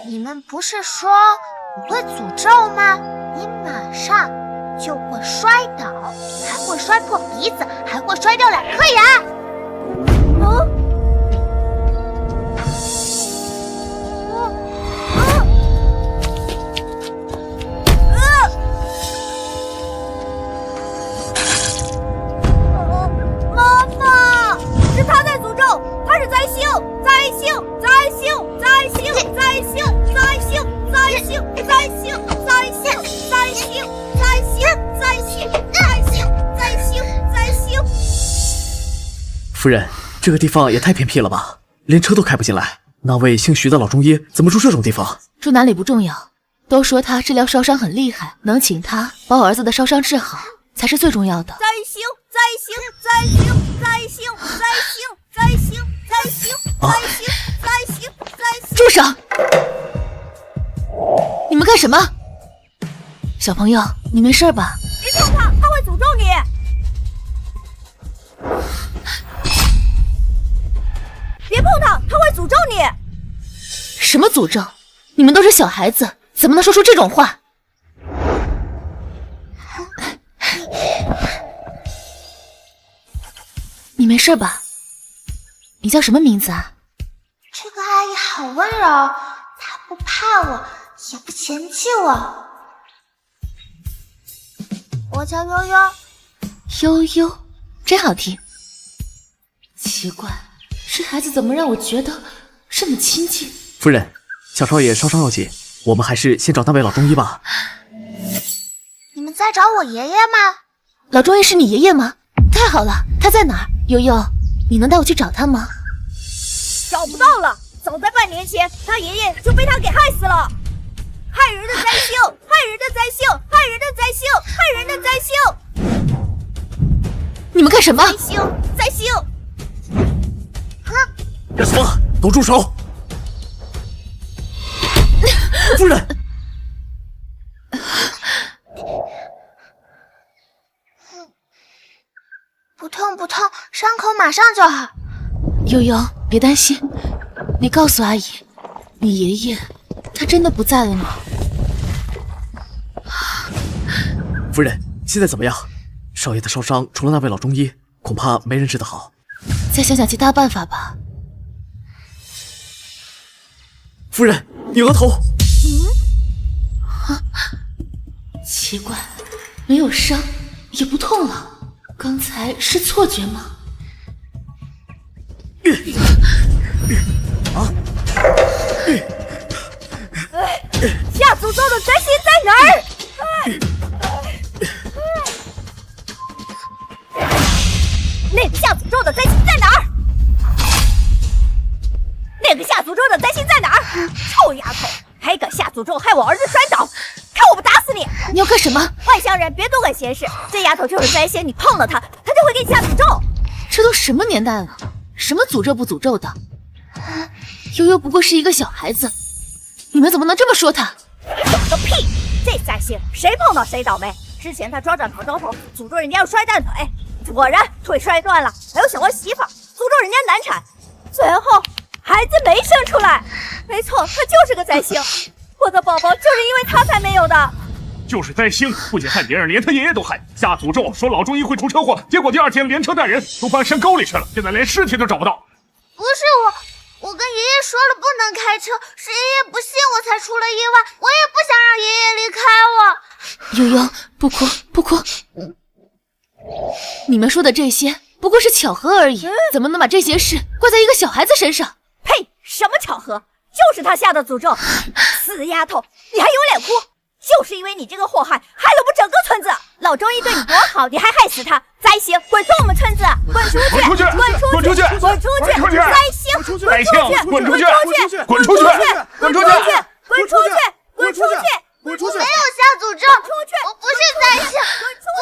你们不是说我会诅咒吗？你马上就会摔倒，还会摔破鼻子，还会摔掉2颗牙。妈妈，是他在诅咒，他是灾星，灾星，灾星，灾星，灾星，灾星，灾星，灾星，灾星，灾星，灾星，灾星，灾星，灾星，灾星。夫人，这个地方也太偏僻了吧，连车都开不进来。那位姓徐的老中医怎么住这种地方？住哪里不重要，都说他治疗烧伤很厉害，能请他把我儿子的烧伤治好才是最重要的。灾星，灾星，灾星，灾星，灾星，灾星，灾星，灾星，灾星，灾星。住手！你们干什么？小朋友，你没事吧？别碰他，他会诅咒你。别碰他，他会诅咒你。什么诅咒？你们都是小孩子，怎么能说出这种话？你没事吧？你叫什么名字啊？这个阿姨好温柔，她不怕我，也不嫌弃我。我叫悠悠。悠悠，真好听。奇怪，这孩子怎么让我觉得这么亲近？夫人，小少爷烧伤要紧，我们还是先找那位老中医吧。你们在找我爷爷吗？老中医是你爷爷吗？太好了，他在哪儿？悠悠，你能带我去找他吗？找不到了，早在半年前，他爷爷就被他给害死了。害人的灾星，害人的灾星，害人的灾星，害人的灾星。你们干什么？灾星，灾星！干什么？都住手！夫人，不痛不痛，伤口马上就好。悠悠，别担心，你告诉阿姨，你爷爷他真的不在了吗？夫人，现在怎么样？少爷的烧伤除了那位老中医，恐怕没人治得好。再想想其他办法吧。夫人，你额头……奇怪，没有伤，也不痛了。刚才是错觉吗？下诅咒的灾星在哪儿？那个下诅咒的灾星在哪儿？那个下诅咒的灾星在哪儿？臭丫头，还敢下诅咒害我儿子摔倒！看我不打死你！你要干什么？外乡人别多管闲事，这丫头就是灾星，你碰了她，她就会给你下诅咒。这都什么年代了，什么诅咒不诅咒的？悠悠不过是一个小孩子，你们怎么能这么说她？懂个屁！这灾星谁碰到谁倒霉。之前他抓着好招头，诅咒人家要摔断腿，果然腿摔断了，还有小儿媳妇诅咒人家难产，最后孩子没生出来。没错，他就是个灾星，我的宝宝就是因为他才没有的。就是灾星，不仅害别人，连他爷爷都害，下诅咒说老中医会出车祸，结果第2天连车带人都翻山沟里去了，现在连尸体都找不到。不是我跟爷爷说了不能开车，是爷爷不信我才出了意外，我也不想让爷爷离开我。悠悠，不哭不哭，你们说的这些不过是巧合而已，怎么能把这些事怪在一个小孩子身上？呸！什么巧合？就是他下的诅咒。死丫头，你还有脸哭？就是因为你这个祸害，害了我们整个村子。老中医对你多好，你还害死他！灾星，滚出我们村子！滚出去！滚出去！滚出去！滚出去！滚出去！灾星，滚出去！灾星，滚出去！滚出去！滚出去！滚出去！滚出去！我没有下诅咒，我不是灾星，不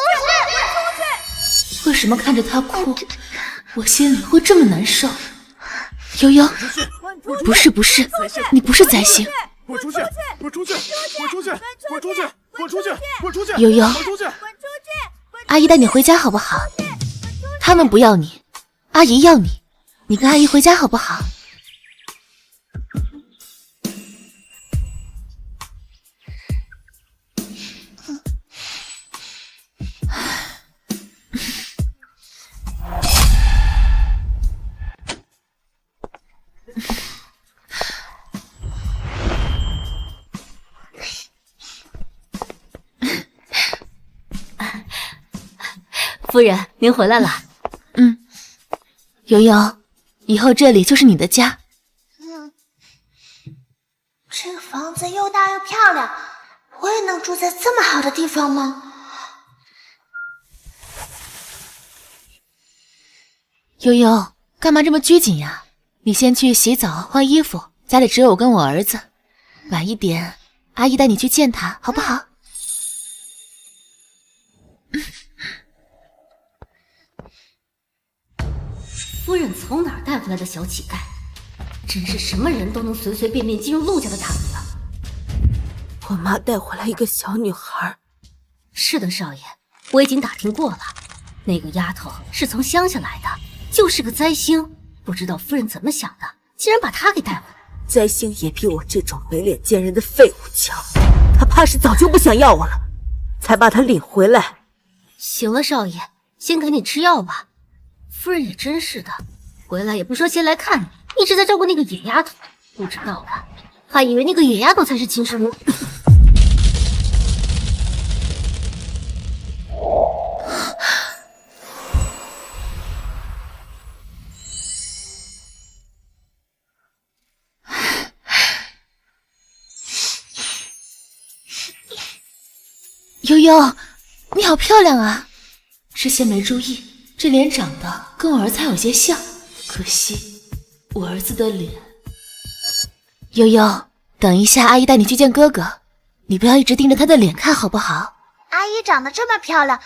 是。为什么看着他哭，我心里会这么难受？悠悠，不是，你不是灾星。滚出去！滚出去！滚出去！滚出去！滚出去！滚出去！悠悠，滚出去！阿姨带你回家好不好？他们不要你，阿姨要你，你跟阿姨回家好不好？夫人，您回来了。悠悠，以后这里就是你的家。这个房子又大又漂亮，我也能住在这么好的地方吗？悠悠，干嘛这么拘谨呀？你先去洗澡换衣服，家里只有我跟我儿子。晚一点，阿姨带你去见他，好不好？夫人从哪儿带回来的小乞丐？真是什么人都能随随便便进入陆家的塔子了。我妈带回来一个小女孩。是的，少爷，我已经打听过了，那个丫头是从乡下来的，就是个灾星。不知道夫人怎么想的，竟然把她给带回来。灾星也比我这种没脸见人的废物强，她怕是早就不想要我了，才把她领回来。行了，少爷，先给你吃药吧。夫人也真是的，回来也不说先来看你，一直在照顾那个野丫头，不知道的还以为那个野丫头才是亲生母。悠悠，你好漂亮啊！之前没注意，这脸长得跟我儿子还有些像，可惜我儿子的脸……悠悠，等一下阿姨带你去见哥哥，你不要一直盯着他的脸看好不好？阿姨长得这么漂亮，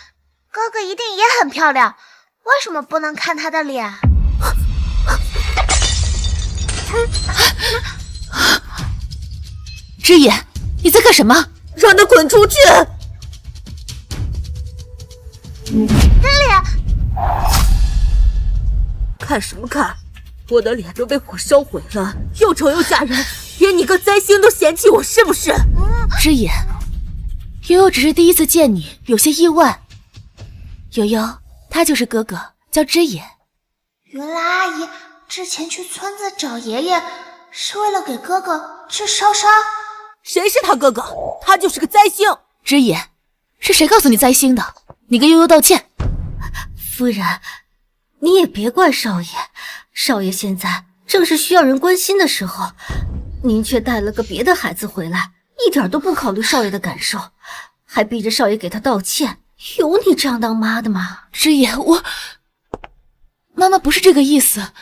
哥哥一定也很漂亮，为什么不能看他的脸？之野，你在干什么？让他滚出去！脸，看什么看？我的脸都被火烧毁了，又丑又吓人，连你个灾星都嫌弃我是不是？之野，悠悠只是第一次见你，有些意外。悠悠，他就是哥哥，叫之野。原来阿姨之前去村子找爷爷，是为了给哥哥治烧伤。谁是他哥哥？他就是个灾星。之野，是谁告诉你灾星的？你跟悠悠道歉。夫人，你也别怪少爷，少爷现在正是需要人关心的时候，您却带了个别的孩子回来，一点都不考虑少爷的感受，还逼着少爷给他道歉，有你这样当妈的吗？之野，妈妈不是这个意思。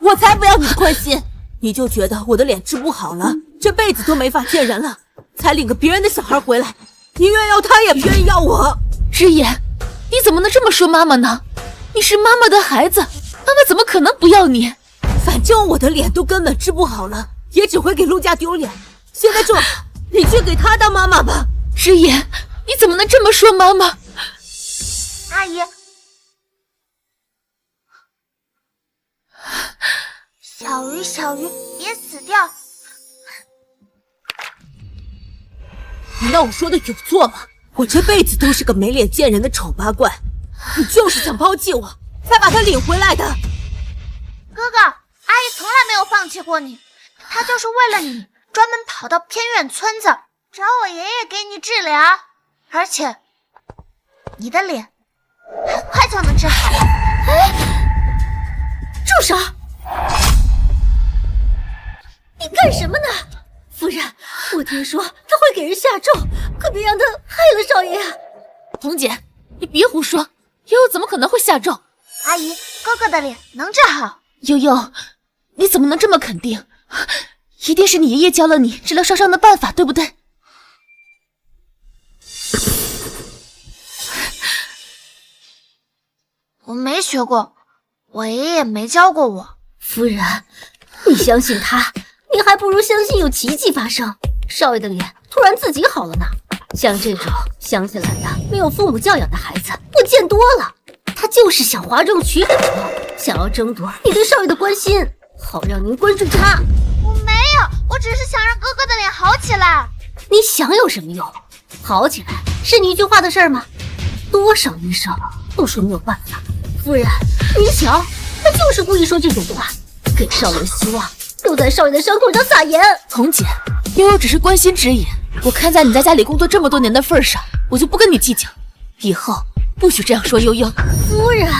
我才不要你的关心，你就觉得我的脸治不好了，这辈子都没法见人了，才领个别人的小孩回来，宁愿要他也不愿意要我。之野，你怎么能这么说妈妈呢？你是妈妈的孩子，妈妈怎么可能不要你？反正我的脸都根本治不好了，也只会给陆家丢脸。现在这么好，你去给他当妈妈吧。之野，你怎么能这么说妈妈？阿姨，小鱼，小鱼，别死掉！难道我说的有错吗？我这辈子都是个没脸见人的丑八怪，你就是想抛弃我，才把他领回来的。哥哥，阿姨从来没有放弃过你，她就是为了你专门跑到偏远村子找我爷爷给你治疗，而且你的脸很快就能治好。住手！你干什么呢？夫人，我听说他会给人下咒，可别让他害了少爷呀！彤姐，你别胡说，悠悠怎么可能会下咒？阿姨，哥哥的脸能治好。悠悠，你怎么能这么肯定？一定是你爷爷教了你治疗烧伤的办法，对不对？我没学过，我爷爷也没教过我。夫人，你相信他，你还不如相信有奇迹发生。少爷的脸突然自己好了呢。像这种乡下来的没有父母教养的孩子，我见多了。他就是想哗众取宠，想要争夺你对少爷的关心，好让您关注他。我没有，我只是想让哥哥的脸好起来。你想有什么用？好起来是你一句话的事儿吗？多少医生都说没有办法。夫人，您瞧，他就是故意说这种话，给少爷希望，又在少爷的伤口上撒盐。彤姐，悠悠只是关心之野，我看在你在家里工作这么多年的份上，我就不跟你计较。以后不许这样说，悠悠。夫人，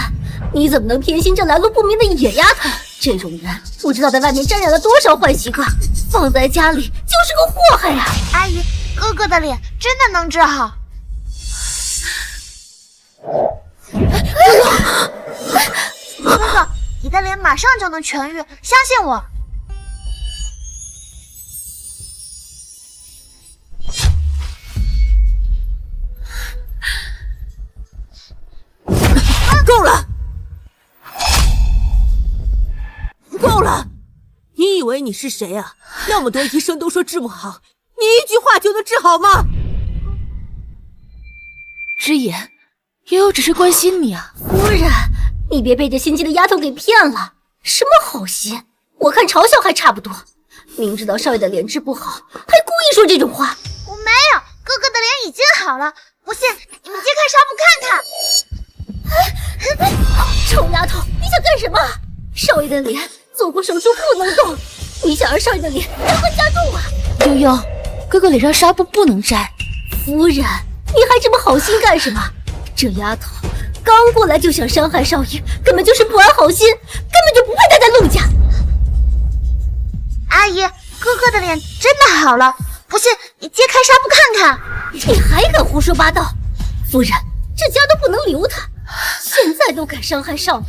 你怎么能偏心这来路不明的野丫头？这种人不知道在外面沾染了多少坏习惯，放在家里就是个祸害呀！阿姨，哥哥的脸真的能治好？哥哥，你的脸马上就能痊愈，相信我。够了！够了！你以为你是谁啊？那么多医生都说治不好，你一句话就能治好吗？之言，悠悠只是关心你啊。夫人，你别被这心机的丫头给骗了。什么好心？我看嘲笑还差不多。明知道少爷的脸治不好，还故意说这种话。我没有，哥哥的脸已经好了。不信，你们揭开纱布看看。臭丫头，你想干什么？少爷的脸做过手术不能动，你想让少爷的脸伤痕加重啊？悠悠，哥哥脸上纱布不能摘。夫人，你还这么好心干什么？这丫头刚过来就想伤害少爷，根本就是不安好心，根本就不配待在陆家。阿姨，哥哥的脸真的好了，不信你揭开纱布看看。你还敢胡说八道？夫人，这家都不能留他，现在都敢伤害少爷，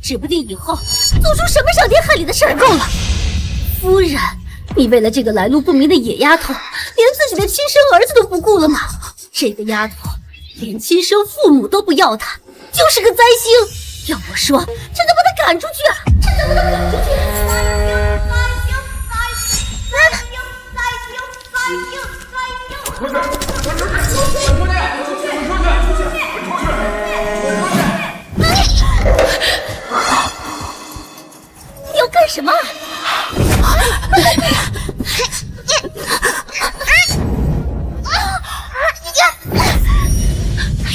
指不定以后做出什么伤天害理的事儿。够了，夫人，你为了这个来路不明的野丫头，连自己的亲生儿子都不顾了吗？这个丫头连亲生父母都不要她，就是个灾星。要我说，真的把她赶出去啊！真的把她赶出去！你要干什么？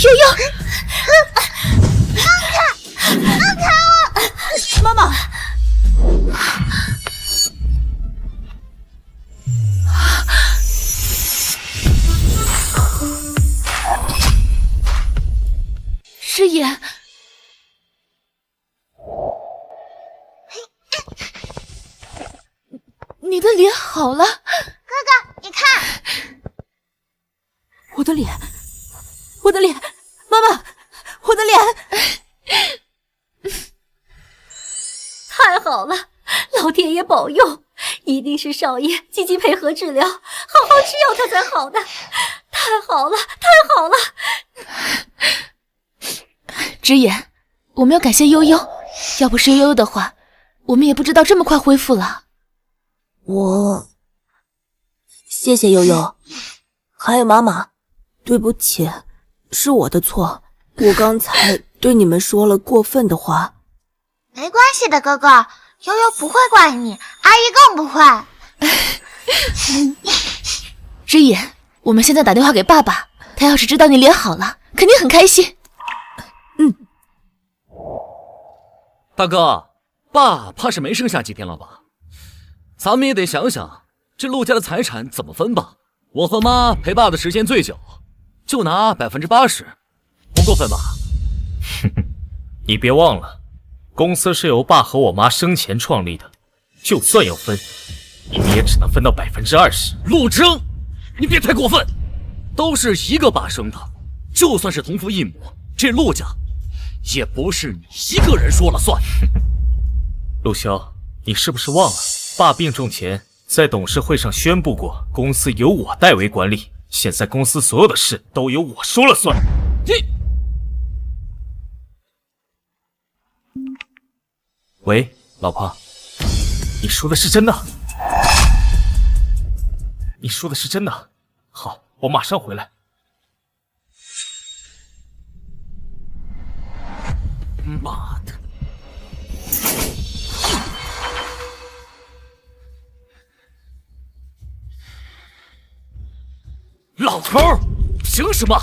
悠悠，放开我！妈妈，之言，你的脸好了。哥哥，你看，我的脸，我的脸，妈妈，我的脸！太好了，老天爷保佑，一定是少爷积极配合治疗，好好吃药他才好的。太好了，太好了！之言，我们要感谢悠悠，要不是悠悠的话，我们也不知道这么快恢复了。谢谢悠悠，还有妈妈，对不起，是我的错，我刚才对你们说了过分的话。没关系的，哥哥，悠悠不会怪你，阿姨更不会。之言，我们现在打电话给爸爸，他要是知道你脸好了，肯定很开心。大哥，爸怕是没剩下几天了吧？咱们也得想想这陆家的财产怎么分吧。我和妈陪爸的时间最久，就拿80%，不过分吧？你别忘了，公司是由爸和我妈生前创立的，就算要分，你们也只能分到20%。陆征，你别太过分，都是一个爸生的，就算是同父异母，这陆家也不是你一个人说了算。陆潇，你是不是忘了，爸病重前在董事会上宣布过，公司由我代为管理，现在公司所有的事都由我说了算。喂，老婆，你说的是真的？你说的是真的？好，我马上回来。妈的！老头儿，凭什么？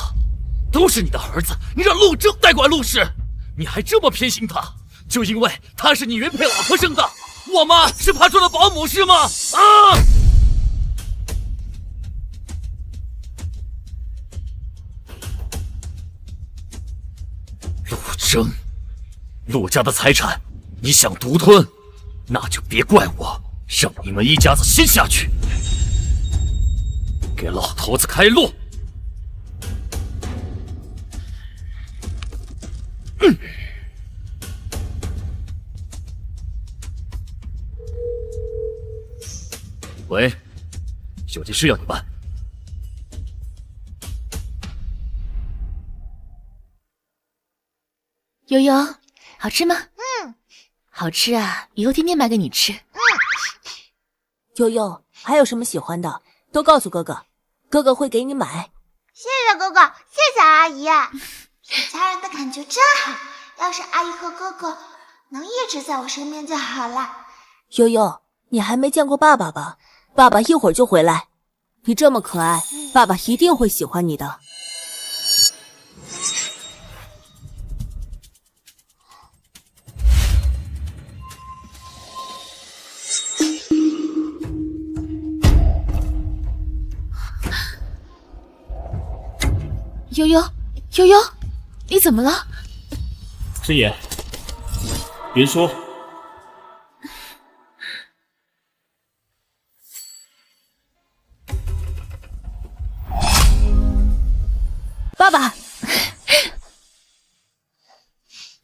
都是你的儿子，你让陆征代管陆氏，你还这么偏心他？就因为他是你原配老婆生的？我妈是怕做了保姆是吗？啊！声。陆家的财产，你想独吞，那就别怪我让你们一家子先下去。给老头子开路！喂，有件事要你办。悠悠，好吃吗？好吃啊，以后天天买给你吃。悠悠，还有什么喜欢的，都告诉哥哥，哥哥会给你买。谢谢哥哥，谢谢阿姨。有家人的感觉真好，要是阿姨和哥哥能一直在我身边就好了。悠悠，你还没见过爸爸吧？爸爸一会儿就回来。你这么可爱，爸爸一定会喜欢你的。悠悠，悠悠，你怎么了？师爷，云舒，爸爸，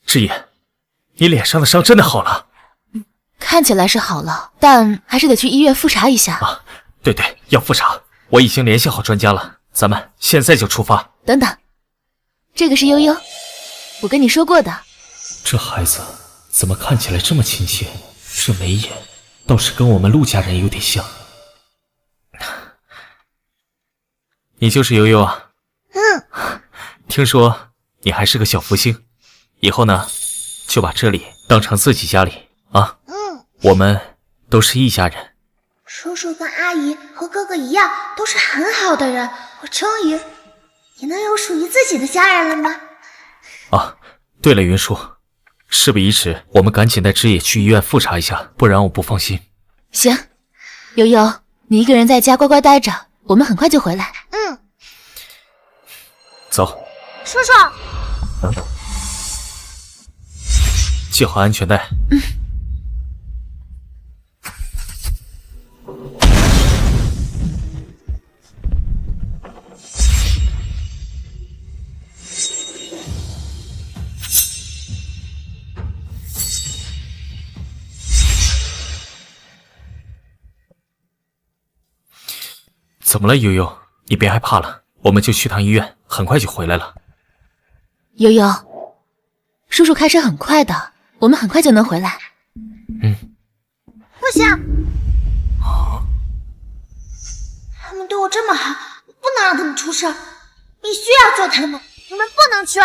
师爷，你脸上的伤真的好了？看起来是好了，但还是得去医院复查一下。啊，对对，要复查。我已经联系好专家了，咱们现在就出发。等等，这个是悠悠，我跟你说过的。这孩子怎么看起来这么亲切？这眉眼倒是跟我们陆家人有点像。你就是悠悠啊？听说你还是个小福星，以后呢，就把这里当成自己家里啊。我们都是一家人。叔叔跟阿姨和哥哥一样，都是很好的人。我终于也能有属于自己的家人了吗？啊，对了，云舒，事不宜迟，我们赶紧带枝野去医院复查一下，不然我不放心。行，悠悠，你一个人在家乖乖待着，我们很快就回来。走。叔叔，系好安全带。怎么了，悠悠？你别害怕了，我们就去趟医院，很快就回来了。悠悠，叔叔开车很快的，我们很快就能回来。不行，他们对我这么好，不能让他们出事，必须要救他们，你们不能去。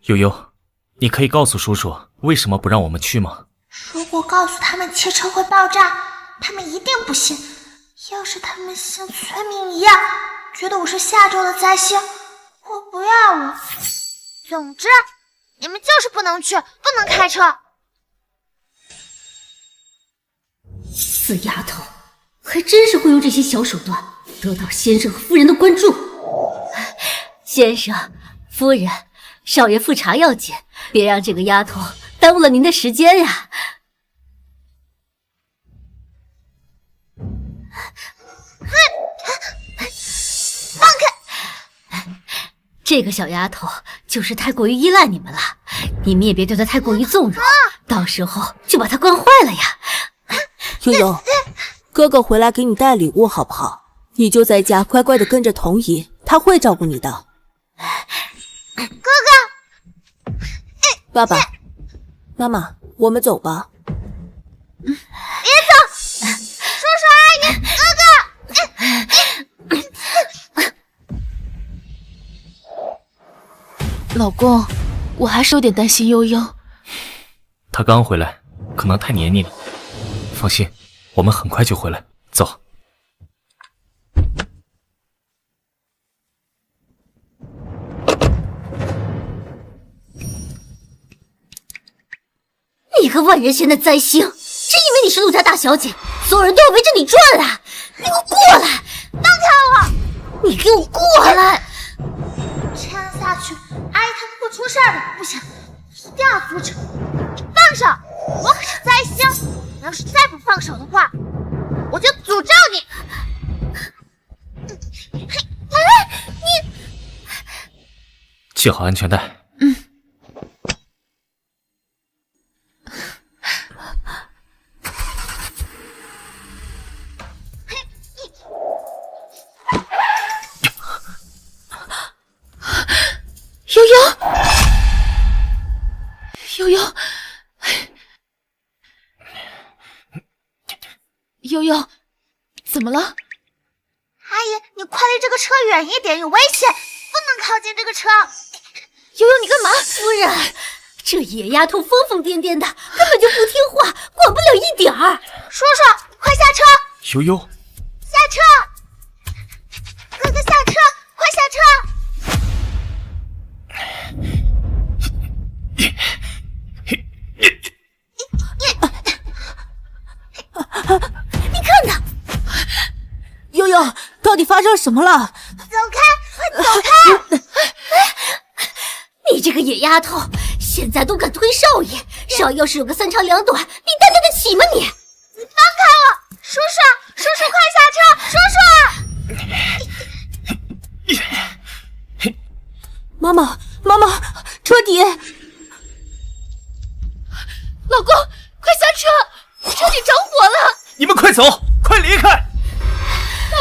悠悠，你可以告诉叔叔为什么不让我们去吗？如果告诉他们汽车会爆炸，他们一定不信。要是他们像村民一样，觉得我是下周的灾星，我不要了。总之，你们就是不能去，不能开车。死丫头，还真是会用这些小手段得到先生和夫人的关注。先生、夫人，少爷复查要紧，别让这个丫头耽误了您的时间呀。放开！这个小丫头就是太过于依赖你们了，你们也别对她太过于纵容，到时候就把她惯坏了呀。悠悠，哥哥回来给你带礼物好不好？你就在家乖乖的跟着童姨，他会照顾你的。哥哥，爸爸妈妈，我们走吧。别走！叔叔阿姨，哥哥。老公，我还是有点担心悠悠。他刚回来，可能太黏你了。放心，我们很快就回来。走。你个万人嫌的灾星，真以为你是陆家大小姐，所有人都要围着你转啊！你给我过来！放开我！你给我过来！这样下下去，阿姨他们会出事的，不行，一定要阻止！放手！我可是灾星，你要是再不放手的话，我就诅咒你！系好安全带。悠悠，悠悠，怎么了？阿姨，你快离这个车远一点，有危险，不能靠近这个车。悠悠，你干嘛？夫人，这野丫头疯疯癫癫的，根本就不听话，管不了一点儿。叔叔，快下车！悠悠，下车！哥哥下车，快下车！你看他，悠悠，到底发生什么了？走开，快走开！你这个野丫头，现在都敢推少爷，少爷要是有个三长两短，你担待得起吗你？你放开我！叔叔，叔叔快下车！叔叔！妈妈，车底！老公，快下车！车底着火了！你们快走，快离开！夫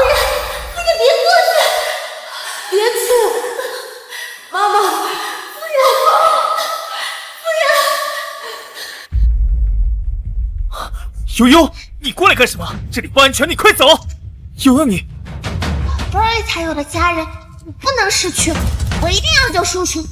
人别过去，别去！妈妈，悠悠，你过来干什么？这里不安全，你快走！悠悠，你这里才有的家人，你不能失去！我一定要救叔叔！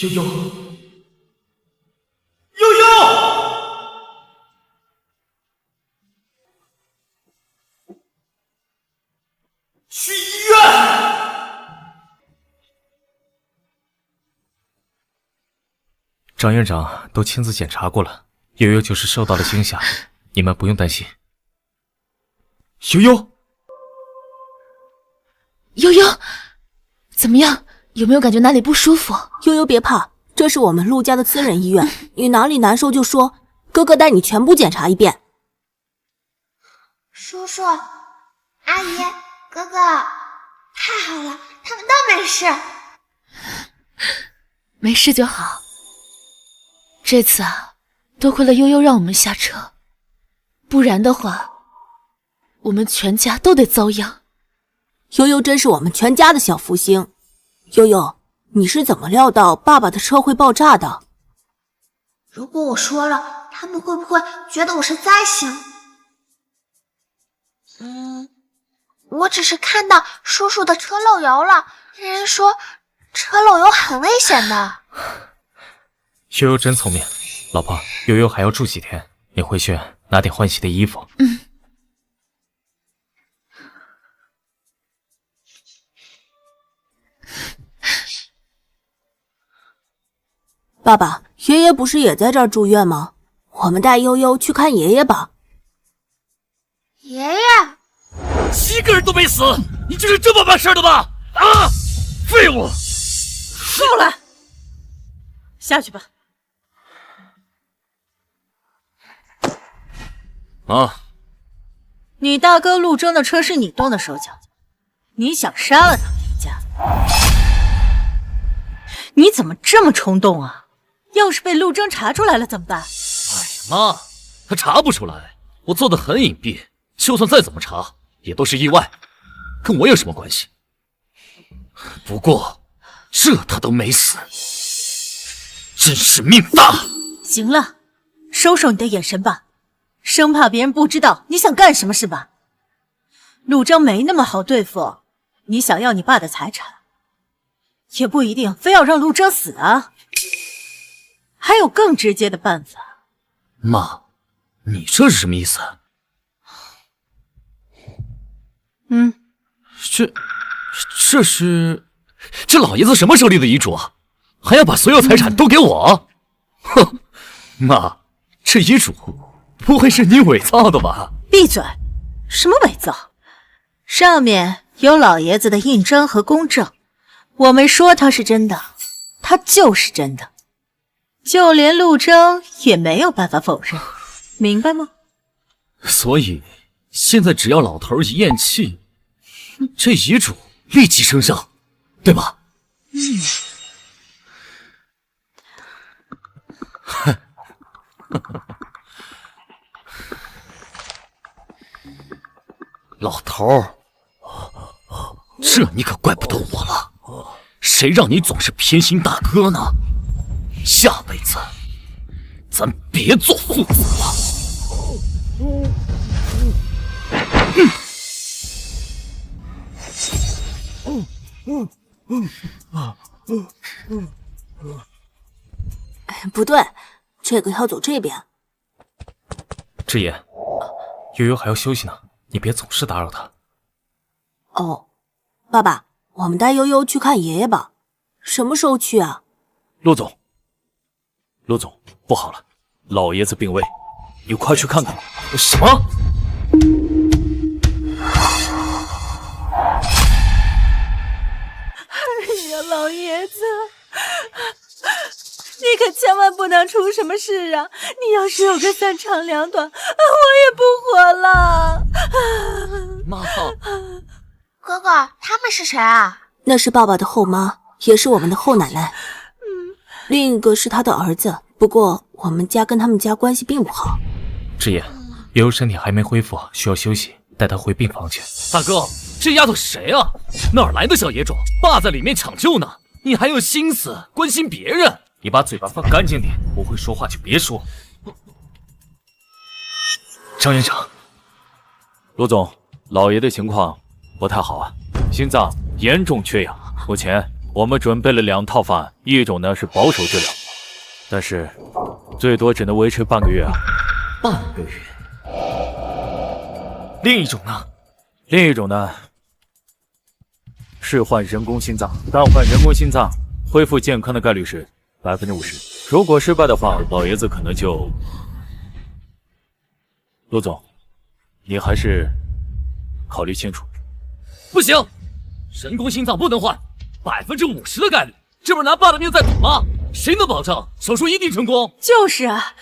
悠悠，悠悠，去医院！张院长都亲自检查过了，悠悠就是受到了惊吓，你们不用担心。悠悠，悠悠，怎么样？有没有感觉哪里不舒服？悠悠别怕，这是我们陆家的私人医院，你哪里难受就说，哥哥带你全部检查一遍。叔叔，阿姨，哥哥，太好了，他们都没事。没事就好。这次啊，多亏了悠悠让我们下车，不然的话，我们全家都得遭殃。悠悠真是我们全家的小福星。悠悠，你是怎么料到爸爸的车会爆炸的？如果我说了，他们会不会觉得我是灾星？我只是看到叔叔的车漏油了，人说车漏油很危险的。悠悠真聪明，老婆，悠悠还要住几天，你回去拿点换洗的衣服。爸爸，爷爷不是也在这儿住院吗？我们带悠悠去看爷爷吧。爷爷7个人都没死，你就是这么办事的吧？啊，废物！够了，下去吧。啊，你大哥陆征的车是你动的手脚，你想杀了他们一家，你怎么这么冲动啊？要是被陆征查出来了怎么办？妈，他查不出来，我做的很隐蔽，就算再怎么查，也都是意外，跟我有什么关系？不过这他都没死，真是命大。行了，收收你的眼神吧，生怕别人不知道你想干什么是吧？陆征没那么好对付，你想要你爸的财产，也不一定非要让陆征死啊。还有更直接的办法。妈，你这是什么意思？这老爷子什么时候立的遗嘱啊？还要把所有财产都给我？哼，妈，这遗嘱不会是你伪造的吧？闭嘴！什么伪造？上面有老爷子的印章和公证，我没说它是真的，它就是真的，就连陆征也没有办法否认，明白吗？所以现在只要老头一咽气，这遗嘱立即生效，对吧？老头，这你可怪不得我了，谁让你总是偏心大哥呢？下辈子咱别做父子了。不对，这个要走这边。志言，悠悠还要休息呢，你别总是打扰他。哦，爸爸，我们带悠悠去看爷爷吧。什么时候去啊？陆总，不好了，老爷子病危，你快去看看。什么？哎呀，老爷子，你可千万不能出什么事啊！你要是有个三长两短，我也不活了。妈，哥哥，他们是谁啊？那是爸爸的后妈，也是我们的后奶奶。另一个是他的儿子，不过我们家跟他们家关系并不好。志言，悠悠身体还没恢复，需要休息，带她回病房去。大哥，这丫头谁啊？哪来的小野种？爸在里面抢救呢，你还有心思关心别人？你把嘴巴放干净点，不会说话就别说。张院长，陆总，老爷的情况不太好啊，心脏严重缺氧。目前我们准备了2套方案，一种呢是保守治疗，但是最多只能维持半个月啊。半个月。另一种呢？另一种呢是换人工心脏，但换人工心脏恢复健康的概率是50%，如果失败的话，老爷子可能就……陆总，你还是考虑清楚。不行，人工心脏不能换，50%的概率，这不是拿爸的命在赌吗？谁能保证手术一定成功？就是啊，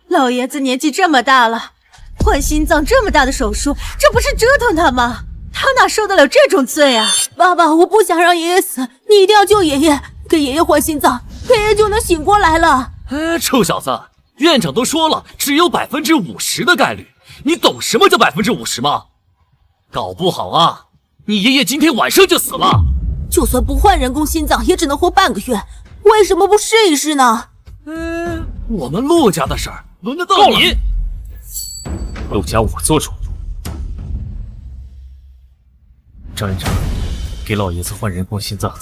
老爷子年纪这么大了，换心脏这么大的手术，这不是折腾他吗？他哪受得了这种罪啊！爸爸，我不想让爷爷死，你一定要救爷爷，给爷爷换心脏，爷爷就能醒过来了。臭小子，院长都说了，只有50%的概率，你懂什么叫50%吗？搞不好啊，你爷爷今天晚上就死了。就算不换人工心脏，也只能活半个月，为什么不试一试呢？我们陆家的事儿轮得到你？陆家我做主。张院长，给老爷子换人工心脏。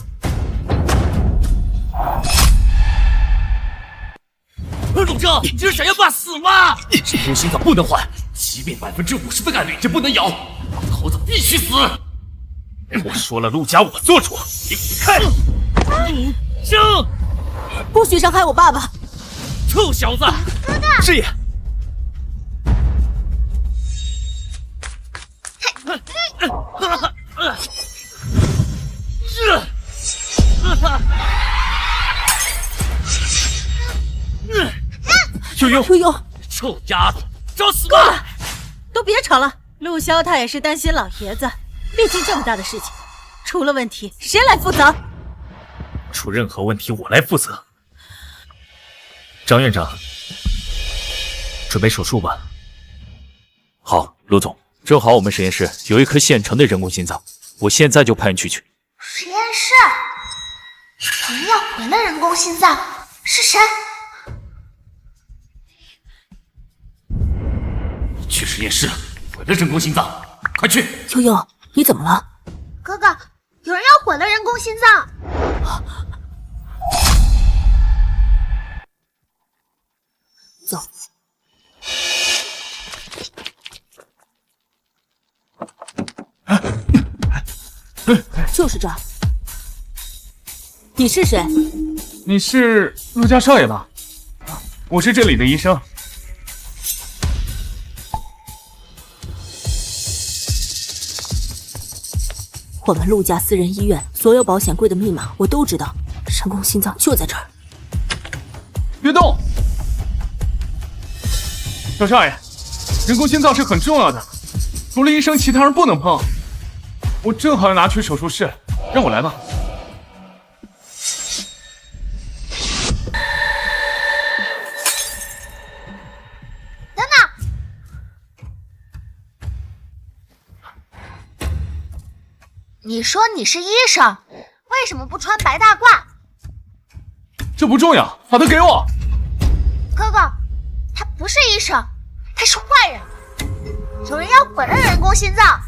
陆征，你这是想要爸死吗？人工心脏不能换，即便50%的概率也不能摇，老头子必须死。我说了，陆家我做主，你看。生，不许伤害我爸爸！臭小子！哥哥，师爷。悠悠，悠悠，臭丫头，找死吧！都别吵了，陆潇他也是担心老爷子，毕竟这么大的事情，出了问题谁来负责？出任何问题我来负责。张院长，准备手术吧。好，陆总，正好我们实验室有一颗现成的人工心脏，我现在就派人去取。实验室有人要毁了人工心脏，是谁？去实验室毁了人工心脏，快去！悠悠，你怎么了？哥哥，有人要毁了人工心脏。走。就是这儿。你是谁？你是陆家少爷吧？我是这里的医生。我们陆家私人医院所有保险柜的密码我都知道，人工心脏就在这儿。别动！小少爷，人工心脏是很重要的，除了医生，其他人不能碰。我正好要拿去手术室，让我来吧。等等，你说你是医生，为什么不穿白大褂？这不重要，把它给我。哥哥，他不是医生，他是坏人。有人要毁了人工心脏。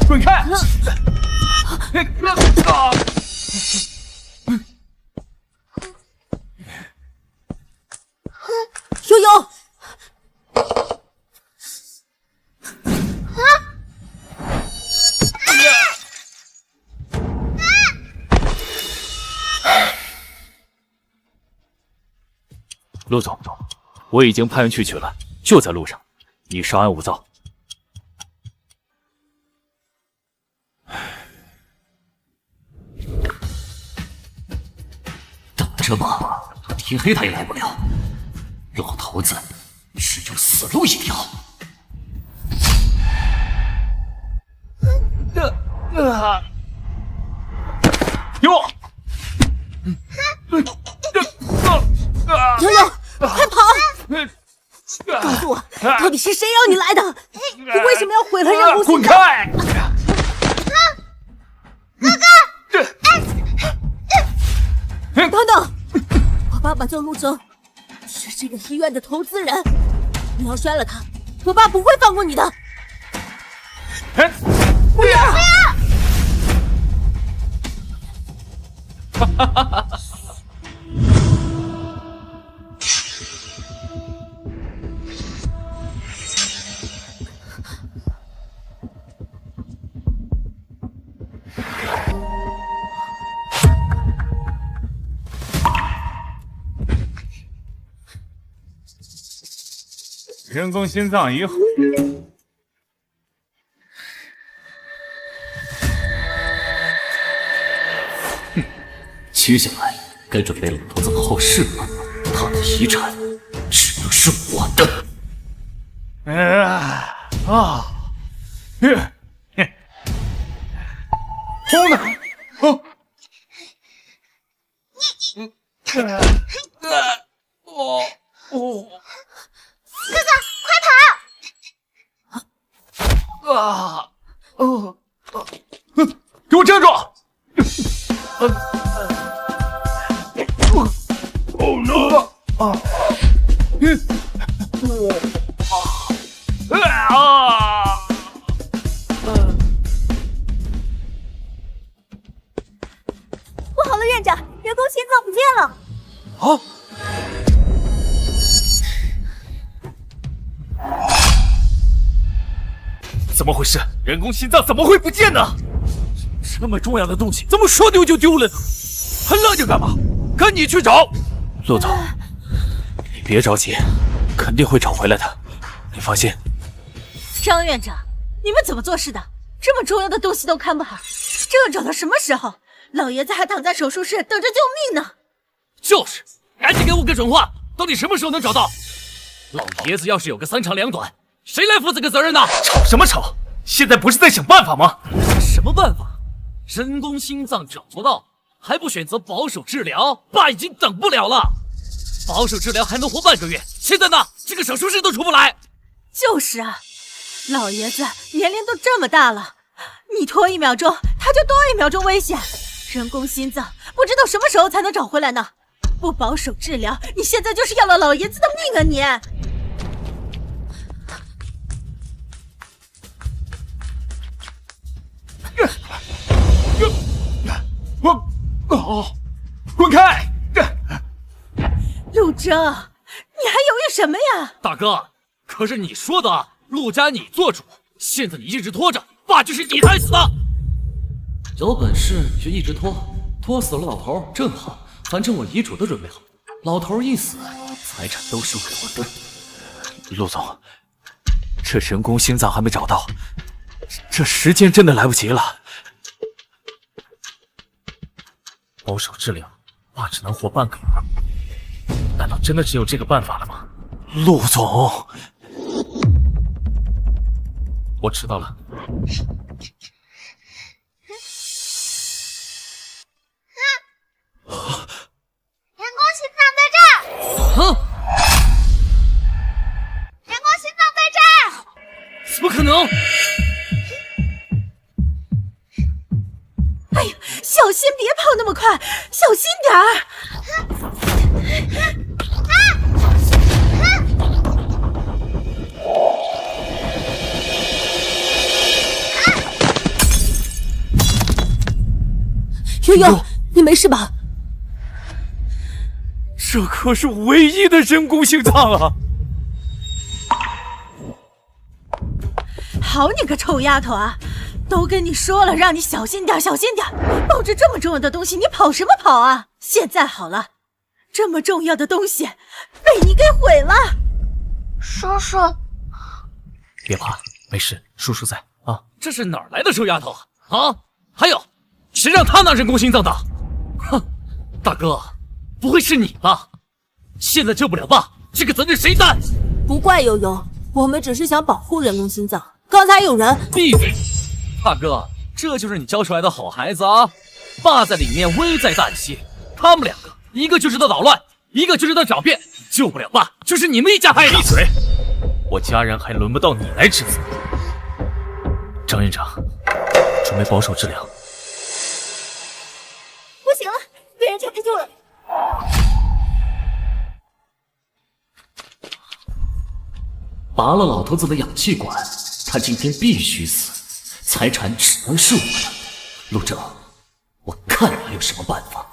滚开！悠悠，陆总，我已经派人去取了，就在路上，你稍安勿躁。等着吧，天黑他也来不了。老头子只有死路一条。给我！悠悠，快跑！告诉我，到底是谁让你来的？你为什么要毁了人工心脏？滚开！等等，我爸爸叫陆征，是这个医院的投资人。你要摔了他，我爸不会放过你的。不要！人工心脏一毁，接下来该准备老头子后事了。他的遗产只能是我的。冲呢！哥哥，快跑！给我站住！Oh no！ 不好了，院长，人工心脏不见了！啊！怎么回事？人工心脏怎么会不见呢？这么重要的东西，怎么说丢就丢了呢？还愣着干嘛？赶紧去找！陆总，你别着急，肯定会找回来的，你放心。张院长，你们怎么做事的？这么重要的东西都看不好，这找到什么时候？老爷子还躺在手术室等着救命呢。就是，赶紧给我个准话，到底什么时候能找到？老爷子要是有个三长两短，谁来负这个责任呢？吵什么吵？现在不是在想办法吗？什么办法？人工心脏找不到，还不选择保守治疗？爸已经等不了了。保守治疗还能活半个月，现在呢，这个手术室都出不来。就是啊，老爷子年龄都这么大了，你拖1秒钟，他就多1秒钟危险。人工心脏不知道什么时候才能找回来呢。不保守治疗，你现在就是要了老爷子的命啊你！滚开！陆征，你还犹豫什么呀？大哥，可是你说的，陆家你做主，现在你一直拖着，爸就是你害死的。有本事就一直拖，拖死了老头正好，反正我遗嘱都准备好，老头一死，财产都是我的。陆总，这人工心脏还没找到，这时间真的来不及了。保守治疗，爸只能活半个月，难道真的只有这个办法了吗？陆总，我知道了。人工心脏在这儿！人工心脏在这儿！怎么可能？哎呀，小心别跑那么快，小心点儿！悠悠，你没事吧？这可是唯一的人工心脏啊！好你个臭丫头啊！都跟你说了，让你小心点，小心点！抱着这么重要的东西，你跑什么跑啊？现在好了，这么重要的东西被你给毁了。叔叔，别怕，没事，叔叔在啊。这是哪儿来的臭丫头啊？还有，谁让他拿人工心脏的？哼，大哥，不会是你吧？现在救不了爸，这个责任谁担？不怪悠悠，我们只是想保护人工心脏。刚才有人……闭嘴！大哥，这就是你教出来的好孩子啊！爸在里面危在旦夕，他们两个，一个就知道捣乱，一个就知道狡辩，救不了爸，就是你们一家害的。闭嘴！我家人还轮不到你来指责。张院长，准备保守治疗。不行了，被人掐住了。拔了老头子的氧气管，他今天必须死，财产只能是我的。陆正，我看你还有什么办法。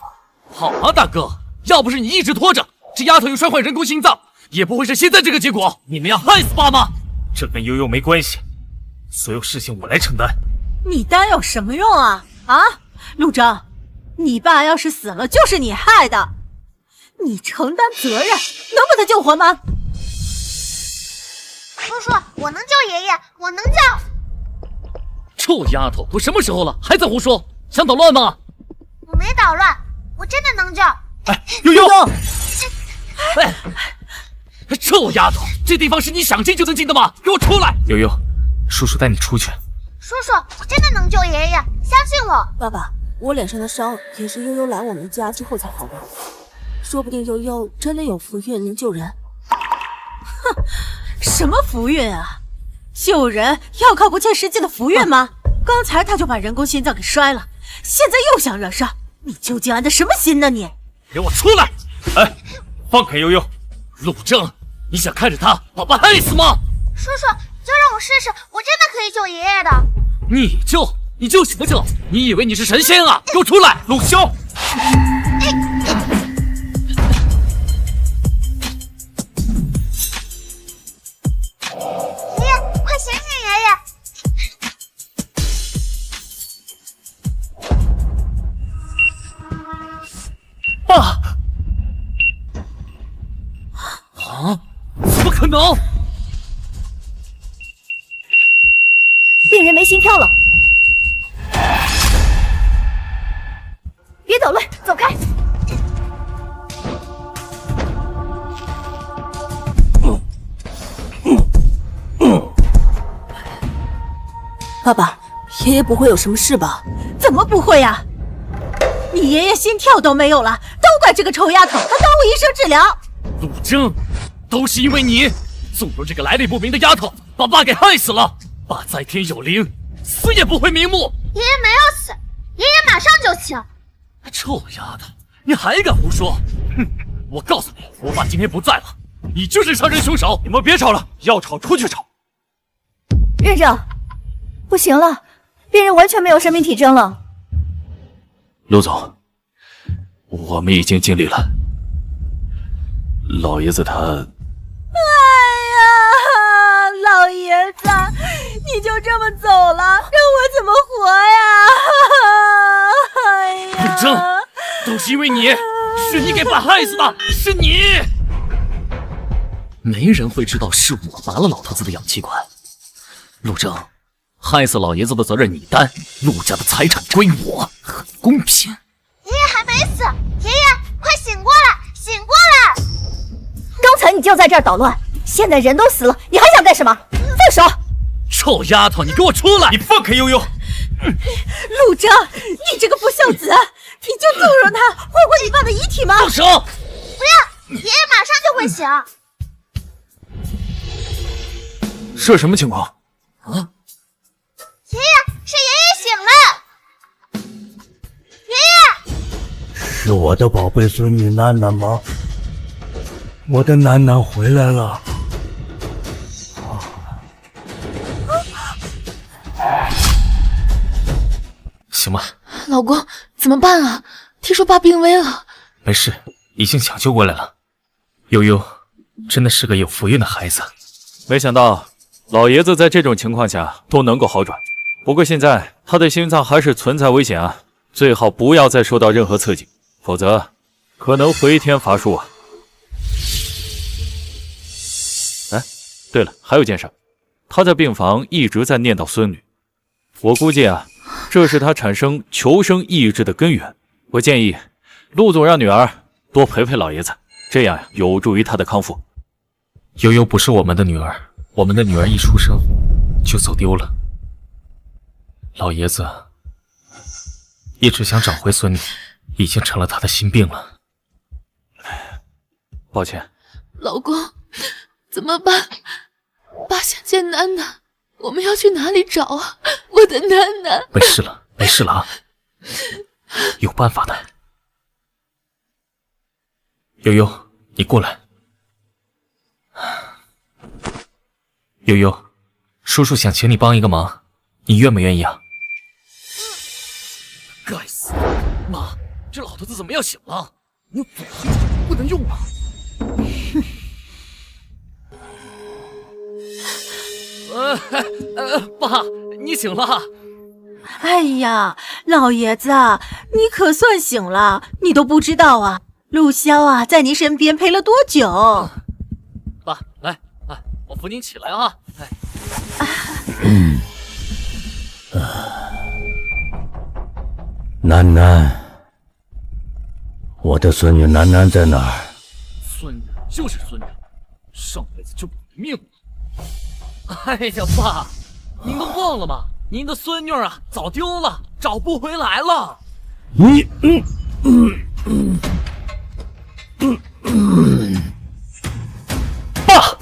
好啊，大哥，要不是你一直拖着，这丫头又摔坏人工心脏，也不会是现在这个结果。你们要害死爸妈？这跟悠悠没关系，所有事情我来承担。你担有什么用啊？啊，陆征，你爸要是死了，就是你害的，你承担责任，能把他救活吗？叔叔，我能救爷爷，我能救。臭丫头，都什么时候了，还在胡说？想捣乱吗？我没捣乱，我真的能救。哎，悠悠，哎，臭丫头，这地方是你想进就能进的吗？给我出来！悠悠，叔叔带你出去。叔叔，我真的能救爷爷，相信我。爸爸，我脸上的伤也是悠悠来我们家之后才好的，说不定悠悠真的有福运能救人。哼，什么福运啊？救人要靠不切实际的福运吗？刚才他就把人工心脏给摔了，现在又想惹事，你究竟安的什么心呢你？给我出来！哎，放开悠悠！陆正，你想看着他把爸害死吗？叔叔，就让我试试，我真的可以救爷爷的。你救行不救？你以为你是神仙啊？给我出来！陆萧！爷爷，快醒醒爷爷！爸！啊？怎么可能？病人没心跳了，别捣乱，走开！爸爸，爷爷不会有什么事吧？怎么不会呀？你爷爷心跳都没有了，都怪这个臭丫头，她耽误医生治疗。陆征，都是因为你，纵容这个来历不明的丫头，把爸给害死了。爸在天有灵，死也不会瞑目。爷爷没有死，爷爷马上就醒。臭丫头，你还敢胡说！哼，我告诉你，我爸今天不在了，你就是杀人凶手。你们别吵了，要吵出去吵。院长，不行了，病人完全没有生命体征了。陆总，我们已经尽力了。老爷子他……老爷子，你就这么走了，让我怎么活呀？哎呀，陆征，都是因为你，是你给爸害死的，是你！没人会知道是我拔了老头子的氧气管。陆征，害死老爷子的责任你担，陆家的财产归我，很公平。爷爷还没死，爷爷快醒过来，醒过来！刚才你就在这儿捣乱，现在人都死了，你还想干什么？放手！臭丫头，你给我出来！你放开悠悠！陆征，你这个不孝子，你就纵容他挥霍你爸的遗体吗？放手！不要，爷爷马上就会醒。这什么情况？啊！爷爷，是爷爷醒了。爷爷，是我的宝贝孙女楠楠吗？我的楠楠回来了。行吗？老公，怎么办啊？听说爸病危了。没事，已经抢救过来了。悠悠真的是个有福运的孩子。没想到老爷子在这种情况下都能够好转。不过现在他的心脏还是存在危险啊，最好不要再受到任何刺激，否则可能回天乏术啊。哎，对了，还有件事，他在病房一直在念叨孙女，我估计啊，这是他产生求生意志的根源。我建议陆总让女儿多陪陪老爷子，这样有助于他的康复。悠悠不是我们的女儿，我们的女儿一出生就走丢了。老爷子一直想找回孙女，已经成了他的心病了。抱歉，老公，怎么办？爸想见楠楠，我们要去哪里找啊？我的楠楠！没事了，没事了啊，有办法的。悠悠，你过来。悠悠，叔叔想请你帮一个忙，你愿不愿意啊？该死！妈，这老头子怎么要醒了？我嘴不能用啊！爸，你醒了。哎呀，老爷子，你可算醒了，你都不知道啊，陆萧啊，在您身边陪了多久？爸，来，我扶您起来啊！楠楠，我的孙女楠楠在哪儿？孙女就是孙女，上辈子就不你命了。哎呀，爸，您都忘了吗？您的孙女啊，早丢了，找不回来了。爸！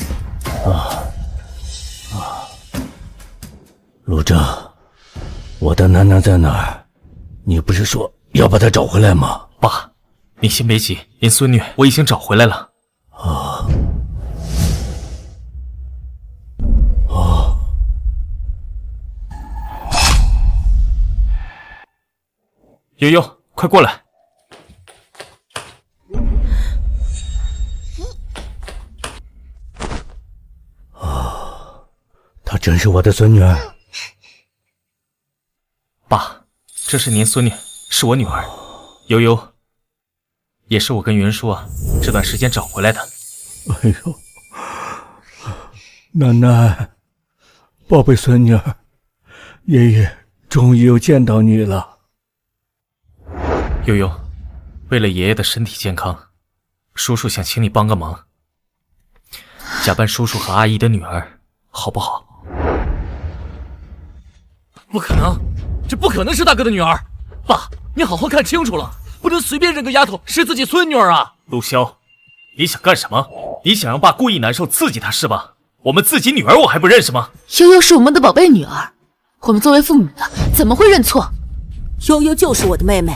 陆征，我的楠楠在哪儿？你不是说要把她找回来吗？爸，你先别急，您孙女我已经找回来了。悠悠，快过来！她真是我的孙女儿。爸，这是您孙女，是我女儿。悠悠，也是我跟云舒这段时间找回来的。哎呦，楠楠，宝贝孙女儿，爷爷终于又见到你了。悠悠，为了爷爷的身体健康，叔叔想请你帮个忙，假扮叔叔和阿姨的女儿，好不好？不可能，这不可能是大哥的女儿。爸，你好好看清楚了，不能随便认个丫头是自己孙女儿啊！陆萧，你想干什么？你想让爸故意难受刺激他是吧？我们自己女儿我还不认识吗？悠悠是我们的宝贝女儿，我们作为父母的怎么会认错？悠悠就是我的妹妹。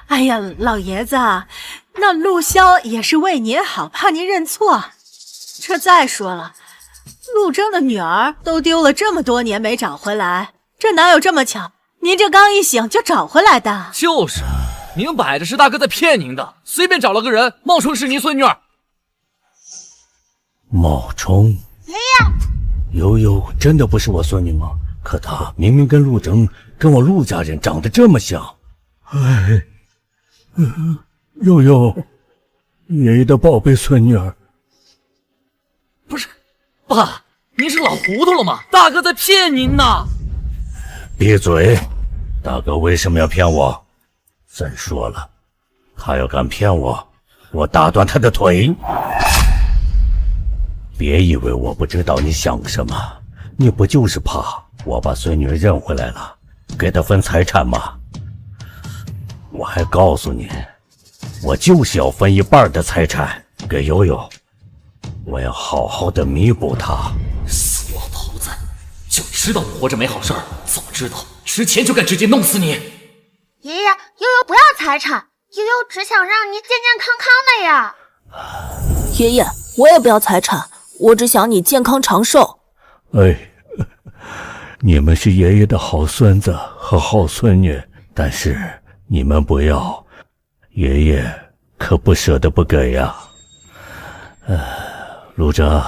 哎呀，老爷子，那陆潇也是为您好，怕您认错。这再说了，陆征的女儿都丢了这么多年没找回来，这哪有这么巧？您这刚一醒就找回来的？就是，明摆着是大哥在骗您的，随便找了个人，冒充是您孙女儿。冒充？爷爷，悠悠真的不是我孙女吗？可她明明跟陆征，跟我陆家人长得这么像。哎，悠悠，爷爷的宝贝孙女儿。不是，爸，您是老糊涂了吗？大哥在骗您呢。闭嘴！大哥为什么要骗我？再说了，他要敢骗我，我打断他的腿！别以为我不知道你想什么，你不就是怕我把孙女认回来了，给她分财产吗？我还告诉你，我就是要分一半的财产给悠悠，我要好好的弥补她。死老头子，就知道你活着没好事儿，早知道之前就该直接弄死你。爷爷，悠悠不要财产，悠悠只想让你健健康康的呀。爷爷，我也不要财产，我只想你健康长寿。哎，你们是爷爷的好孙子和好孙女，但是你们不要，爷爷可不舍得不给呀。陆征，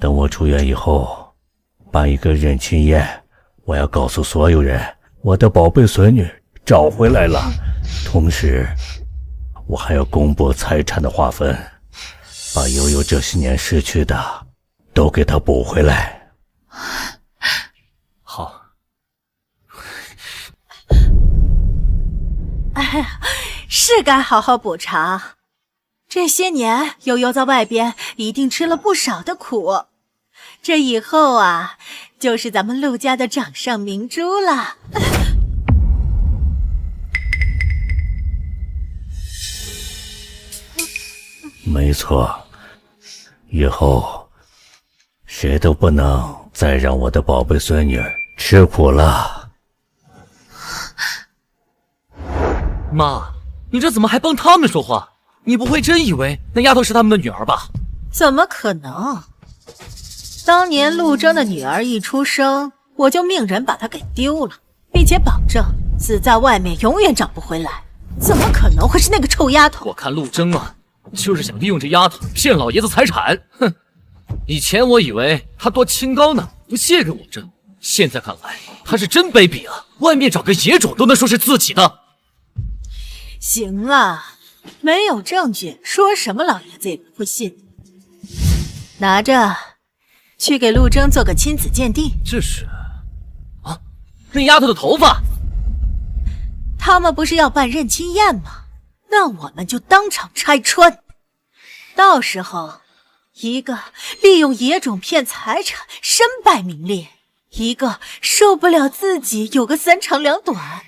等我出院以后，办一个认亲宴，我要告诉所有人，我的宝贝孙女找回来了。同时，我还要公布财产的划分，把悠悠这10年失去的都给她补回来。好。哎呀，是该好好补偿。这些年，悠悠在外边一定吃了不少的苦，这以后啊，就是咱们陆家的掌上明珠了。没错，以后谁都不能再让我的宝贝孙女吃苦了。妈，你这怎么还帮他们说话？你不会真以为那丫头是他们的女儿吧？怎么可能？当年陆征的女儿一出生，我就命人把她给丢了，并且保证死在外面永远找不回来。怎么可能会是那个臭丫头？我看陆征啊，就是想利用这丫头骗老爷子财产。哼！以前我以为他多清高呢，不屑给我挣，现在看来他是真卑鄙啊！外面找个野种都能说是自己的。行了，没有证据，说什么老爷子也不会信。拿着，去给陆征做个亲子鉴定。这是啊，那丫头的头发。他们不是要办认亲宴吗？那我们就当场拆穿。到时候，一个利用野种骗财产，身败名裂；一个受不了自己有个3长2短，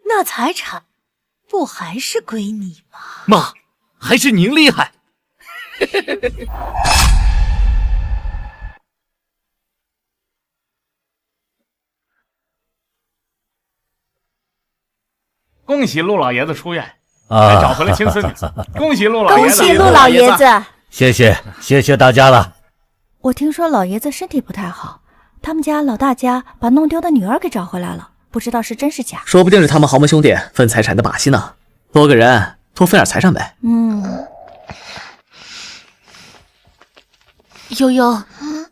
那财产不还是归你吗？妈，还是您厉害。恭喜陆老爷子出院，还找回了亲孙女。恭喜陆老爷子！恭喜陆老爷子！谢谢大家了。我听说老爷子身体不太好，他们家老大家把弄丢的女儿给找回来了，不知道是真是假。说不定是他们豪门兄弟分财产的把戏呢，多个人多分点财产呗。悠悠，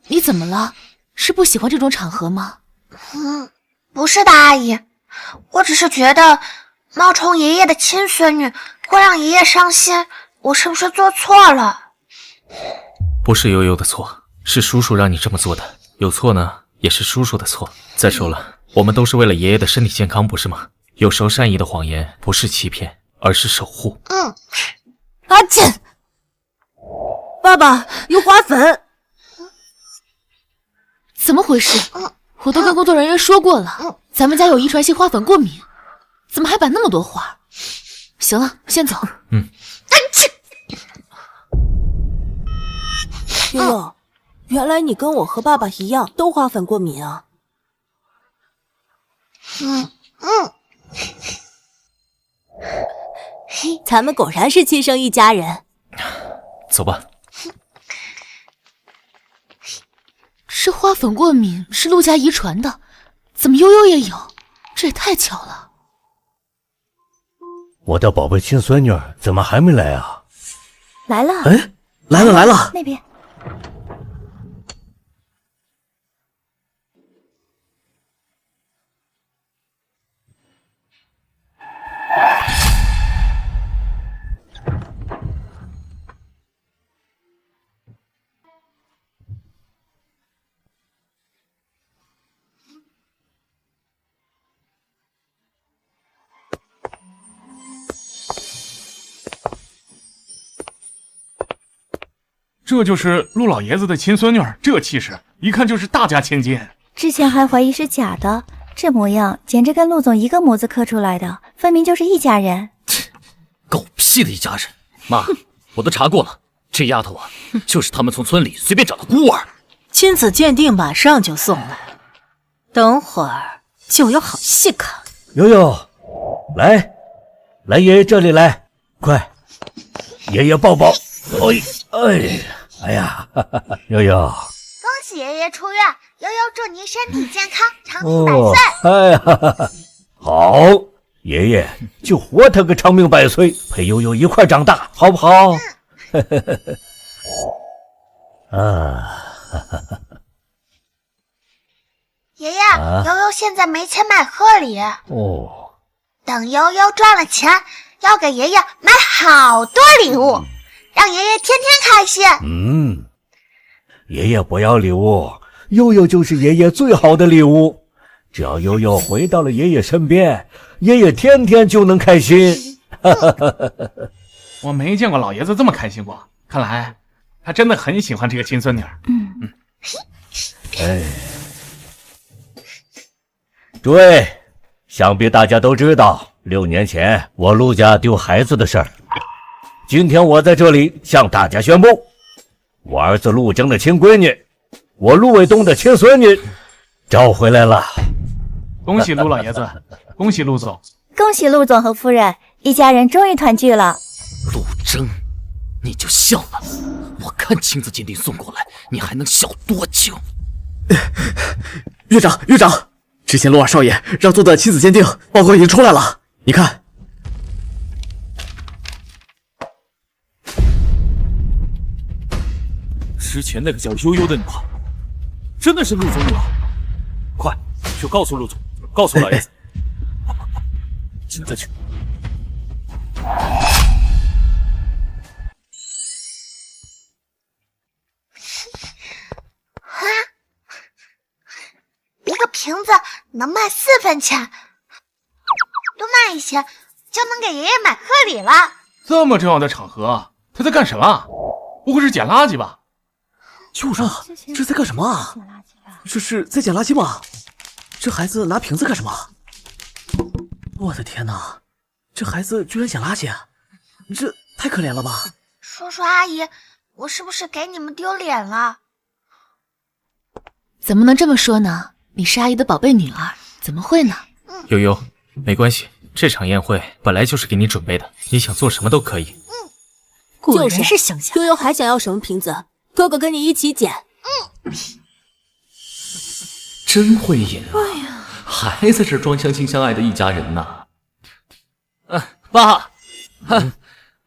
你怎么了？是不喜欢这种场合吗？不是的，阿姨，我只是觉得冒充爷爷的亲孙女会让爷爷伤心，我是不是做错了？不是悠悠的错，是叔叔让你这么做的，有错呢也是叔叔的错。再说了，我们都是为了爷爷的身体健康，不是吗？有时候善意的谎言不是欺骗，而是守护。阿健，爸爸有花粉。怎么回事？我都跟工作人员说过了，咱们家有遗传性花粉过敏，怎么还摆那么多花？行了，先走。悠悠，原来你跟我和爸爸一样都花粉过敏啊。咱们果然是亲生一家人。走吧。这花粉过敏是陆家遗传的，怎么悠悠也有？这也太巧了。我的宝贝亲孙女怎么还没来啊？来了，哎，来了来了，那边。这就是陆老爷子的亲孙女，这气势，一看就是大家千金。之前还怀疑是假的，这模样简直跟陆总一个模子刻出来的，分明就是一家人。狗屁的一家人！妈，我都查过了，这丫头啊，就是他们从村里随便找的孤儿。亲子鉴定马上就送来，等会儿就有好戏看。悠悠，来爷爷这里来，快，爷爷抱抱。哎呀，悠悠，恭喜爷爷出院，悠悠祝您身体健康，长命百岁。哎呀，好，爷爷就活他个长命百岁，陪悠悠一块长大，好不好？爷爷，悠悠现在没钱买贺礼，等悠悠赚了钱，要给爷爷买好多礼物，让爷爷天天开心。爷爷不要礼物，悠悠就是爷爷最好的礼物。只要悠悠回到了爷爷身边，爷爷天天就能开心。我没见过老爷子这么开心过，看来他真的很喜欢这个亲孙女。诸位，想必大家都知道6年前我陆家丢孩子的事儿。今天我在这里向大家宣布，我儿子陆征的亲闺女，我陆卫东的亲孙女找回来了。恭喜陆老爷子，恭喜陆总，恭喜陆总和夫人，一家人终于团聚了。陆征，你就笑了，我看亲子鉴定送过来，你还能笑多久？院长，之前陆二少爷让做的亲子鉴定报告已经出来了，你看。之前那个叫悠悠的女孩，真的是陆总女儿？快去告诉陆总，告诉老爷子，现在去。一个瓶子能卖4分钱，多卖一些就能给爷爷买贺礼了。这么重要的场合，他在干什么？不会是捡垃圾吧？就是啊，这在干什么啊？这是在捡垃圾吗？这孩子拿瓶子干什么？我的天哪，这孩子居然捡垃圾，这太可怜了吧！叔叔阿姨，我是不是给你们丢脸了？怎么能这么说呢？你是阿姨的宝贝女儿，怎么会呢？悠悠，没关系，这场宴会本来就是给你准备的，你想做什么都可以。果然是乡下。悠悠还想要什么瓶子？哥哥跟你一起捡。真会演啊！还在这装相亲相爱的一家人呢。爸，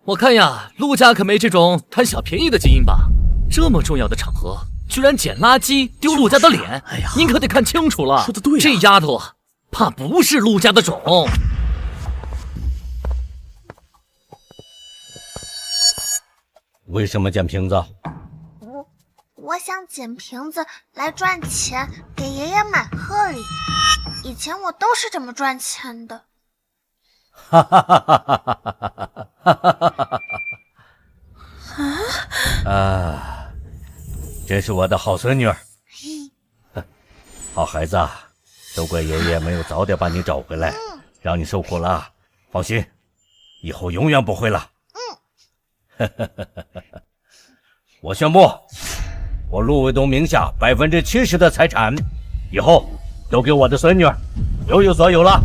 我看呀，陆家可没这种贪小便宜的基因吧？这么重要的场合，居然捡垃圾丢陆家的脸，哎呀，您可得看清楚了。说的对啊，这丫头啊，怕不是陆家的种。为什么捡瓶子？我想捡瓶子来赚钱，给爷爷买贺礼。以前我都是这么赚钱的。哈哈哈哈哈哈！这是我的好孙女儿，好孩子啊，都怪爷爷没有早点把你找回来，让你受苦了。放心，以后永远不会了。我宣布，我陆卫东名下70%的财产，以后都给我的孙女悠悠所有了。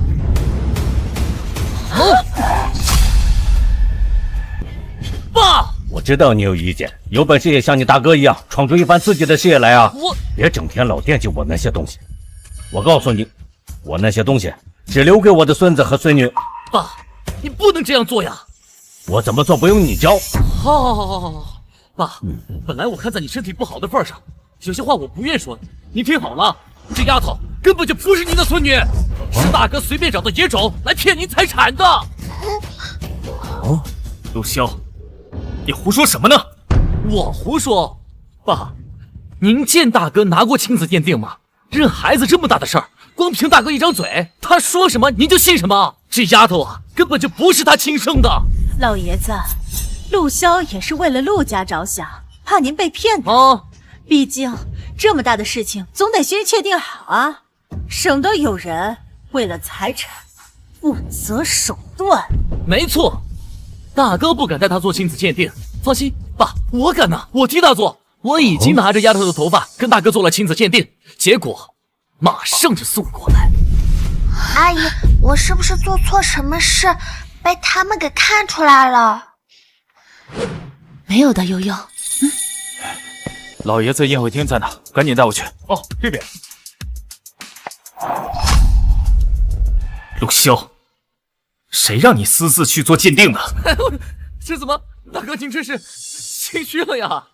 爸，我知道你有意见，有本事也像你大哥一样闯出一番自己的事业来啊！别整天老惦记我那些东西。我告诉你，我那些东西只留给我的孙子和孙女。爸，你不能这样做呀！我怎么做不用你教。好，爸，本来我看在你身体不好的份上，有些话我不愿说。你听好了，这丫头根本就不是您的孙女，是大哥随便找的野种来骗您财产的。陆萧，你胡说什么呢？我胡说？爸，您见大哥拿过亲子鉴定吗？认孩子这么大的事儿，光凭大哥一张嘴，他说什么您就信什么？这丫头啊，根本就不是他亲生的。老爷子，陆萧也是为了陆家着想，怕您被骗的。毕竟这么大的事情，总得先确定好啊，省得有人为了财产不择手段。没错，大哥不敢带他做亲子鉴定，放心，爸，我敢呐，我替他做。我已经拿着丫头的头发跟大哥做了亲子鉴定，结果马上就送过来。阿姨，我是不是做错什么事，被他们给看出来了？没有的，悠悠。老爷子宴会厅在哪？赶紧带我去。哦，这边。陆萧，谁让你私自去做鉴定的？这怎么，大哥您真是心虚了呀？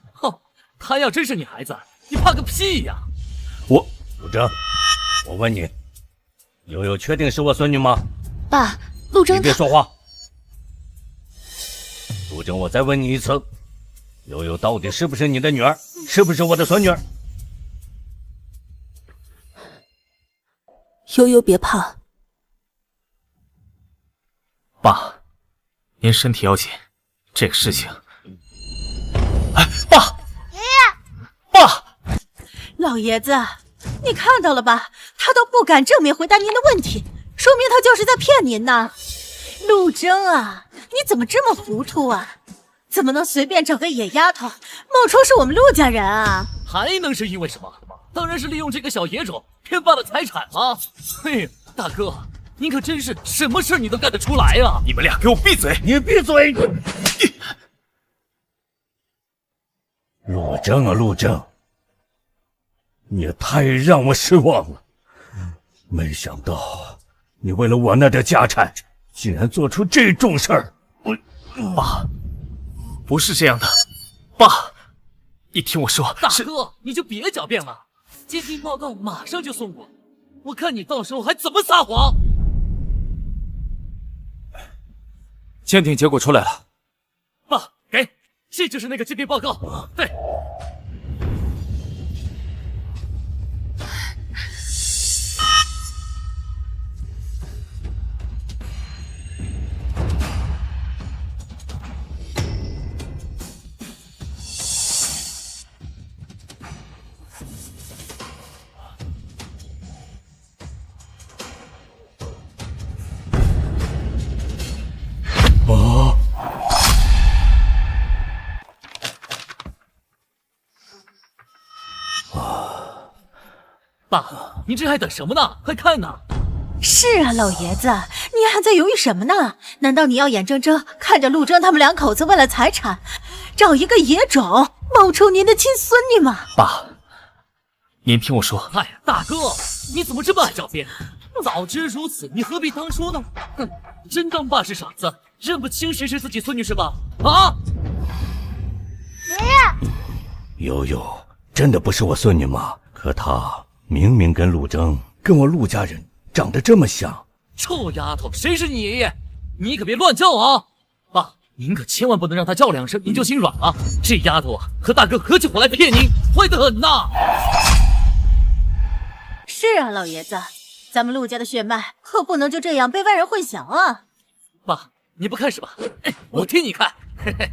他要真是你孩子，你怕个屁呀！陆征，我问你，悠悠确定是我孙女吗？爸，陆征，你别说话。陆征，我再问你一次，悠悠到底是不是你的女儿？是不是我的孙女？悠悠别怕。爸，您身体要紧，这个事情……哎，爸，爷爷，爸，老爷子，你看到了吧？他都不敢正面回答您的问题，说明他就是在骗您呢。陆征啊，你怎么这么糊涂啊？怎么能随便找个野丫头冒充是我们陆家人啊？还能是因为什么？当然是利用这个小野种骗爸的财产啊！嘿，大哥，您可真是什么事你都干得出来啊！你们俩给我闭嘴！你闭嘴！陆征啊，陆征，你也太让我失望了。没想到你为了我那点家产，竟然做出这种事儿。爸，不是这样的，爸，你听我说。大哥，你就别狡辩了，鉴定报告马上就送过，我看你到时候还怎么撒谎。鉴定结果出来了，爸，给，这就是那个鉴定报告。对。爸，您这还等什么呢？快看呐！是啊，老爷子，你还在犹豫什么呢？难道你要眼睁睁看着陆征他们两口子为了财产，找一个野种冒充您的亲孙女吗？爸，您听我说。哎呀，大哥，你怎么这么爱狡辩？早知如此，你何必当初呢？哼，真当爸是傻子，认不清谁是自己孙女是吧？啊！爷爷，悠悠真的不是我孙女吗？可她明明跟陆征，跟我陆家人长得这么像。臭丫头，谁是你爷爷？你可别乱叫啊！爸，您可千万不能让她叫两声您就心软了。这丫头啊，和大哥合起伙来骗您，坏得很呐！是啊，老爷子，咱们陆家的血脉可不能就这样被外人混淆啊！爸，你不看是吧？哎，我替你看。嘿嘿。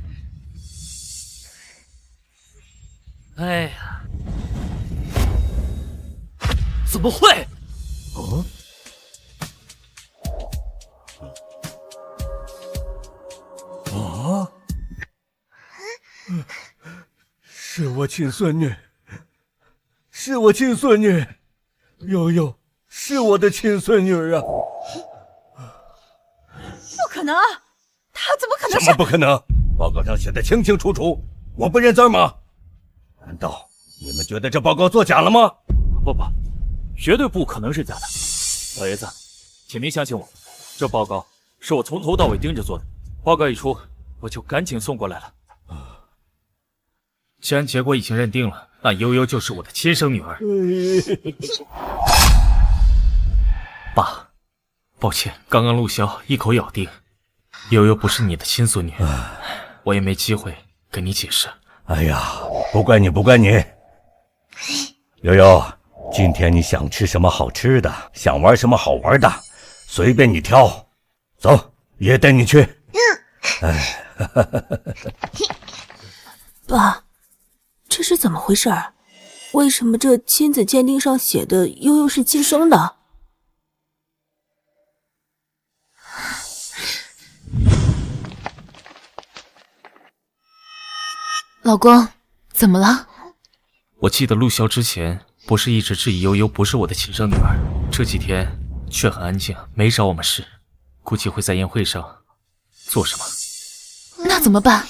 哎呀，怎么会？是我亲孙女，是我亲孙女，悠悠是我的亲孙女啊！不可能，他怎么可能是？什么不可能？报告上写的清清楚楚，我不认字吗？难道你们觉得这报告作假了吗？不，绝对不可能是假的。老爷子，请您相信我，这报告是我从头到尾盯着做的。报告一出，我就赶紧送过来了。既然结果已经认定了，那悠悠就是我的亲生女儿。爸，抱歉，刚刚陆骁一口咬定悠悠不是你的亲孙女，我也没机会跟你解释。哎呀，不怪你，不怪你。悠悠，今天你想吃什么好吃的，想玩什么好玩的，随便你挑。走，爷带你去。哎，爸，这是怎么回事？为什么这亲子鉴定上写的悠悠是亲生的？老公，怎么了？我记得陆骁之前不是一直质疑悠悠不是我的亲生女儿，这几天却很安静，没找我们试，估计会在宴会上做什么。那怎么办？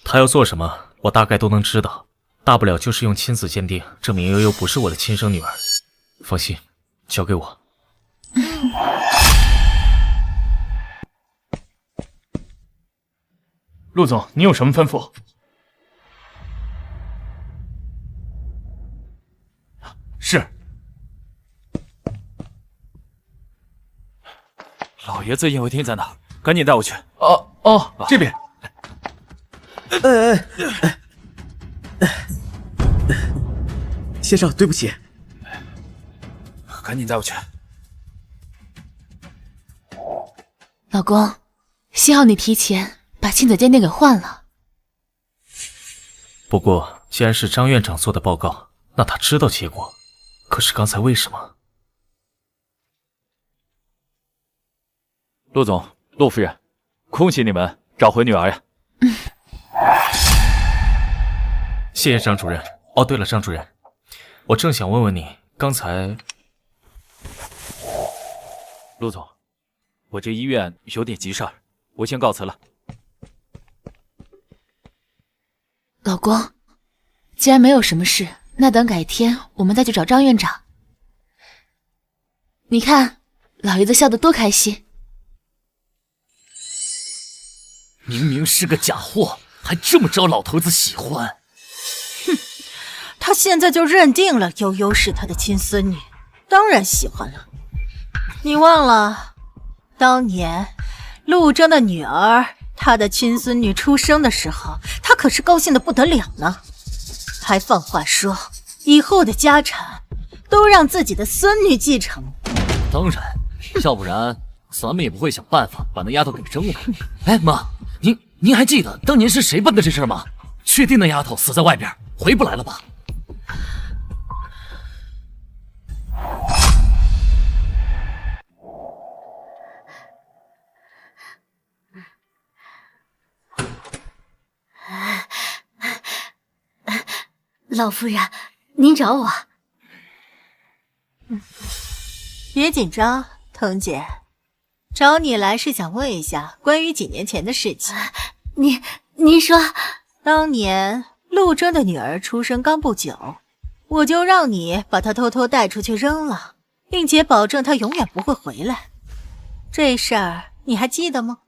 他要做什么，我大概都能知道，大不了就是用亲子鉴定证明悠悠不是我的亲生女儿。放心，交给我。陆总，你有什么吩咐？是。老爷子宴会厅在哪？赶紧带我去。这边。先生，对不起。赶紧带我去。老公，幸好你提前把亲子鉴定给换了。不过，既然是张院长做的报告，那他知道结果。可是刚才为什么？陆总，陆夫人，恭喜你们找回女儿呀！谢谢张主任。哦，对了，张主任，我正想问问你，刚才……陆总，我这医院有点急事儿，我先告辞了。老公，既然没有什么事，那等改天我们再去找张院长。你看，老爷子笑得多开心。明明是个假货，还这么招老头子喜欢。哼，他现在就认定了悠悠是他的亲孙女，当然喜欢了。你忘了，当年陆征的女儿，他的亲孙女出生的时候，他可是高兴的不得了呢，还放话说以后的家产都让自己的孙女继承。当然，要不然咱们也不会想办法把那丫头给扔了。哎，妈，您还记得当年是谁办的这事吗？确定那丫头死在外边，回不来了吧？老夫人，您找我？别紧张，腾姐，找你来是想问一下关于几年前的事情。您说，当年陆征的女儿出生刚不久，我就让你把她偷偷带出去扔了，并且保证她永远不会回来。这事儿你还记得吗？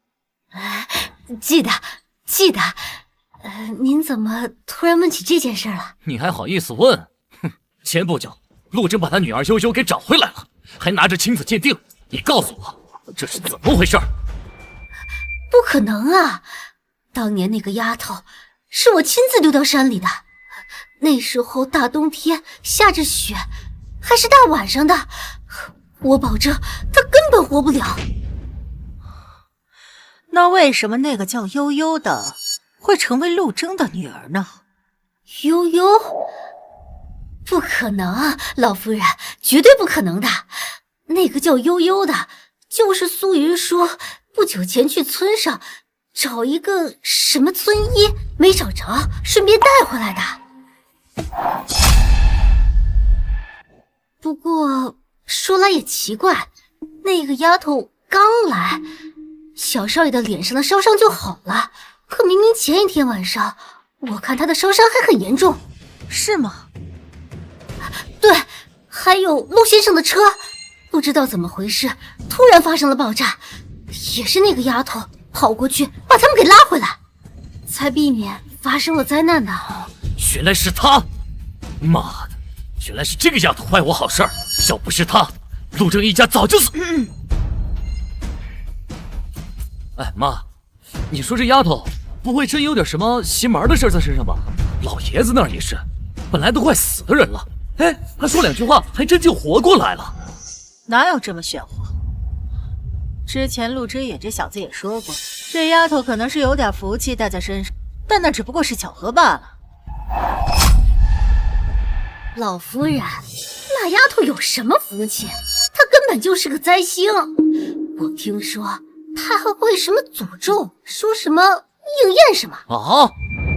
记得。您怎么突然问起这件事了？你还好意思问？哼，前不久陆征把他女儿悠悠给找回来了，还拿着亲子鉴定。你告诉我，这是怎么回事？不可能啊！当年那个丫头是我亲自丢到山里的，那时候大冬天下着雪，还是大晚上的，我保证她根本活不了。那为什么那个叫悠悠的会成为陆征的女儿呢？悠悠？不可能，老夫人，绝对不可能的。那个叫悠悠的，就是苏云说不久前去村上找一个什么村医，没找着，顺便带回来的。不过说来也奇怪，那个丫头刚来，小少爷的脸上的烧伤就好了，可明明前一天晚上，我看她的烧伤还很严重。是吗？对，还有陆先生的车，不知道怎么回事，突然发生了爆炸，也是那个丫头跑过去把他们给拉回来，才避免发生了灾难的。原来是她！妈的，原来是这个丫头坏我好事儿！要不是她，陆正一家早就死。哎妈，你说这丫头不会真有点什么邪门的事在身上吧？老爷子那儿也是，本来都快死的人了，哎，还说2句话，还真就活过来了。哪有这么玄乎？之前陆之野这小子也说过，这丫头可能是有点福气带在身上，但那只不过是巧合罢了。老夫人，那丫头有什么福气？她根本就是个灾星。我听说她还会什么诅咒，说什么应验什么啊？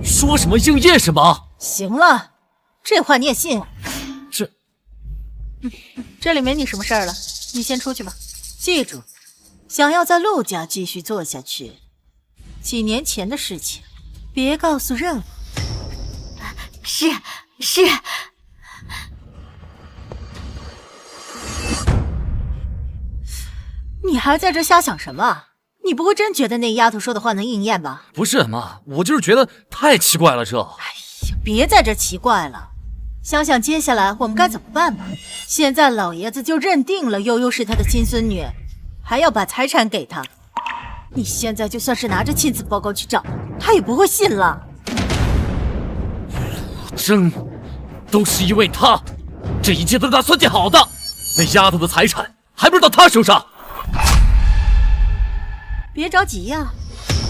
说什么应验什么？行了，这话你也信？这，这里没你什么事儿了，你先出去吧。记住，想要在陆家继续做下去，几年前的事情别告诉任何。是。你还在这瞎想什么？你不会真觉得那丫头说的话能应验吧？不是妈，我就是觉得太奇怪了这。哎呀，别在这奇怪了，想想接下来我们该怎么办吧。现在老爷子就认定了悠悠是他的亲孙女，还要把财产给他。你现在就算是拿着亲子报告去找他，也不会信了。真都是因为他，这一切都是他算计好的。那丫头的财产还不是到他手上。别着急呀，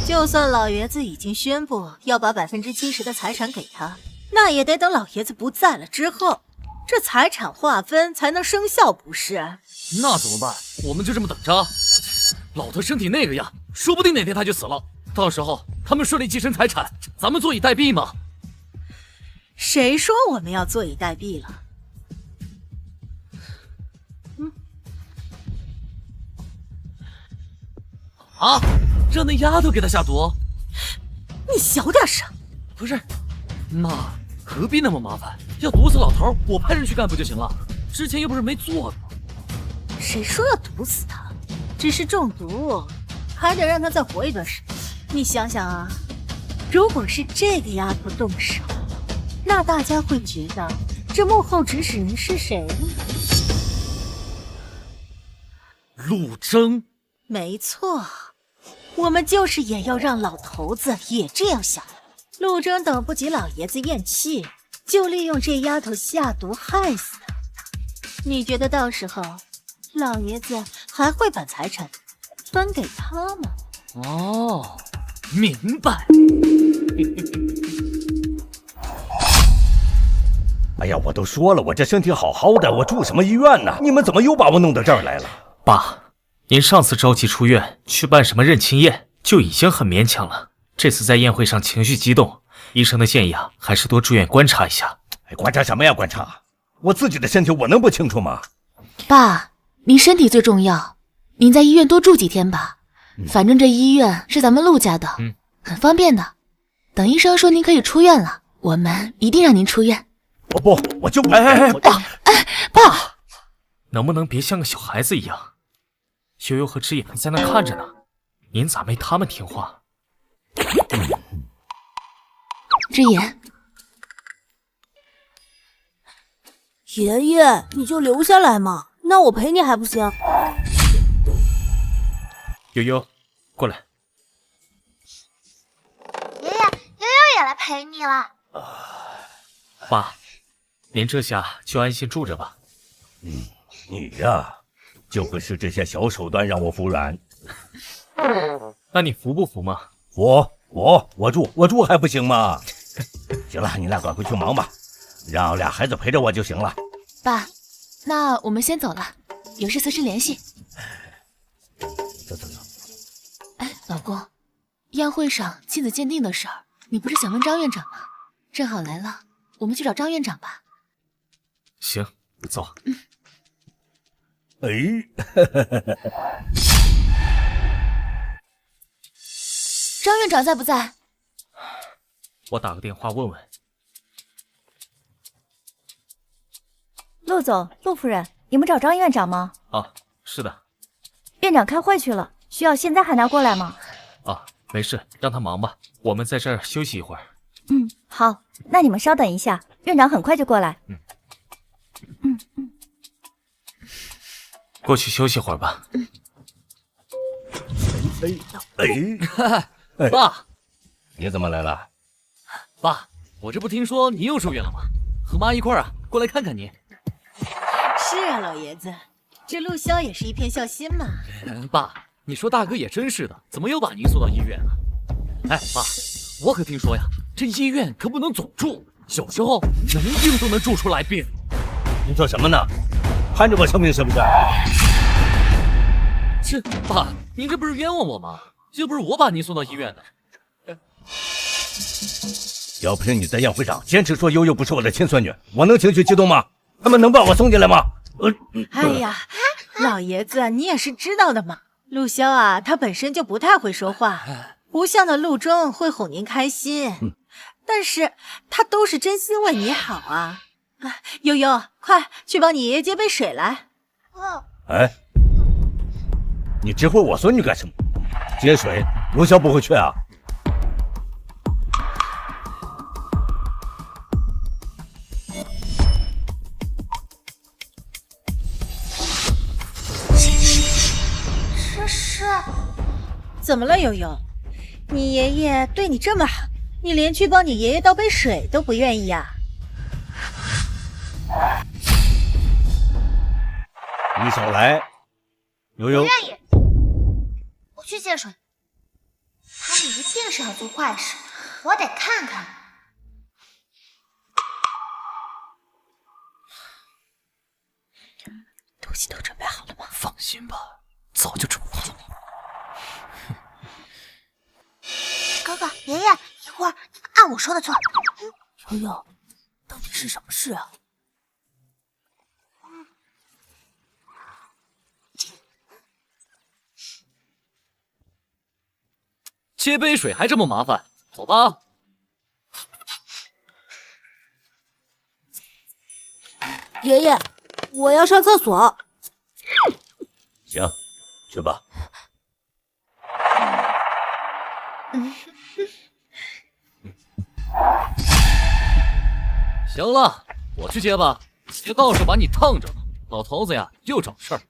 就算老爷子已经宣布要把70%的财产给他，那也得等老爷子不在了之后，这财产划分才能生效，不是？那怎么办？我们就这么等着。老头身体那个样，说不定哪天他就死了，到时候他们顺利继承财产，咱们坐以待毙嘛。谁说我们要坐以待毙了？啊！让那丫头给他下毒？你小点声！不是，妈，何必那么麻烦？要毒死老头，我派人去干不就行了？之前又不是没做的吗？谁说要毒死他？只是中毒，还得让他再活一段时间。你想想啊，如果是这个丫头动手，那大家会觉得这幕后指使人是谁呢？陆征。没错，我们就是也要让老头子也这样想。陆征等不及老爷子咽气，就利用这丫头下毒害死他。你觉得到时候老爷子还会把财产分给他吗？哦，明白。哎呀，我都说了，我这身体好好的，我住什么医院呢？你们怎么又把我弄到这儿来了？爸，您上次着急出院去办什么认亲宴就已经很勉强了，这次在宴会上情绪激动，医生的建议啊，还是多住院观察一下。哎，观察什么呀？观察我自己的身体，我能不清楚吗？爸，您身体最重要，您在医院多住几天吧。反正这医院是咱们陆家的，很方便的。等医生说您可以出院了，我们一定让您出院。我就不……爸，能不能别像个小孩子一样？悠悠和之野还在那看着呢，您咋没他们听话？之野，爷爷，你就留下来嘛，那我陪你还不行？悠悠，过来。爷爷，悠悠也来陪你了。爸，您这下就安心住着吧。你呀，就不是这些小手段让我服软。那你服不服嘛？我住还不行吗？行了，你俩赶快去忙吧，让俩孩子陪着我就行了。爸，那我们先走了，有事随时联系。走。哎，老公，宴会上亲子鉴定的事儿，你不是想问张院长吗？正好来了，我们去找张院长吧。行，走。张院长在不在？我打个电话问问。陆总、陆夫人，你们找张院长吗？啊，是的。院长开会去了，需要现在喊他过来吗？啊，没事，让他忙吧，我们在这儿休息一会儿。好，那你们稍等一下，院长很快就过来。过去休息会儿吧。爸，你怎么来了？爸，我这不听说你又住院了吗？和妈一块儿过来看看你。是啊，老爷子，这陆萧也是一片孝心嘛。爸，你说大哥也真是的，怎么又把您送到医院了？哎，爸，我可听说呀，这医院可不能总住，有时候能病都能住出来病。你说什么呢？攀着我生命是不是？这爸，您这不是冤枉我吗？又不是我把您送到医院的。要不是你在宴会上坚持说悠悠不是我的亲孙女，我能情绪激动吗？他们能把我送进来吗？哎呀，老爷子，你也是知道的嘛。陆萧啊，他本身就不太会说话，不像那陆中会哄您开心，但是他都是真心为你好啊。悠悠，快去帮你爷爷接杯水来。哎，你指挥我孙女干什么？接水，陆萧不会去啊。这是怎么了，悠悠？你爷爷对你这么好，你连去帮你爷爷倒杯水都不愿意呀？你少来，悠悠。不愿意，我去接水。他们一定是要做坏事，我得看看。东西都准备好了吗？放心吧，早就准备好了。哥哥，爷爷，一会儿按我说的做。悠悠，到底是什么事啊？接杯水还这么麻烦，走吧。爷爷，我要上厕所。行，去吧。行了，我去接吧，别到时候把你烫着了。老头子呀，又找事儿。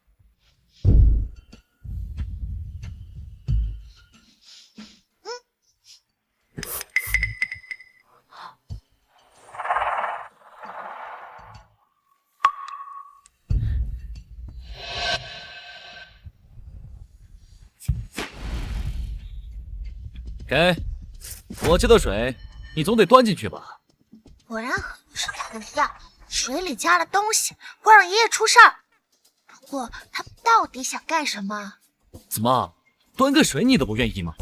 给，我接的水，你总得端进去吧？果然和陆师太的一样，水里加了东西，会让爷爷出事儿。不过他到底想干什么？怎么，端个水你都不愿意吗？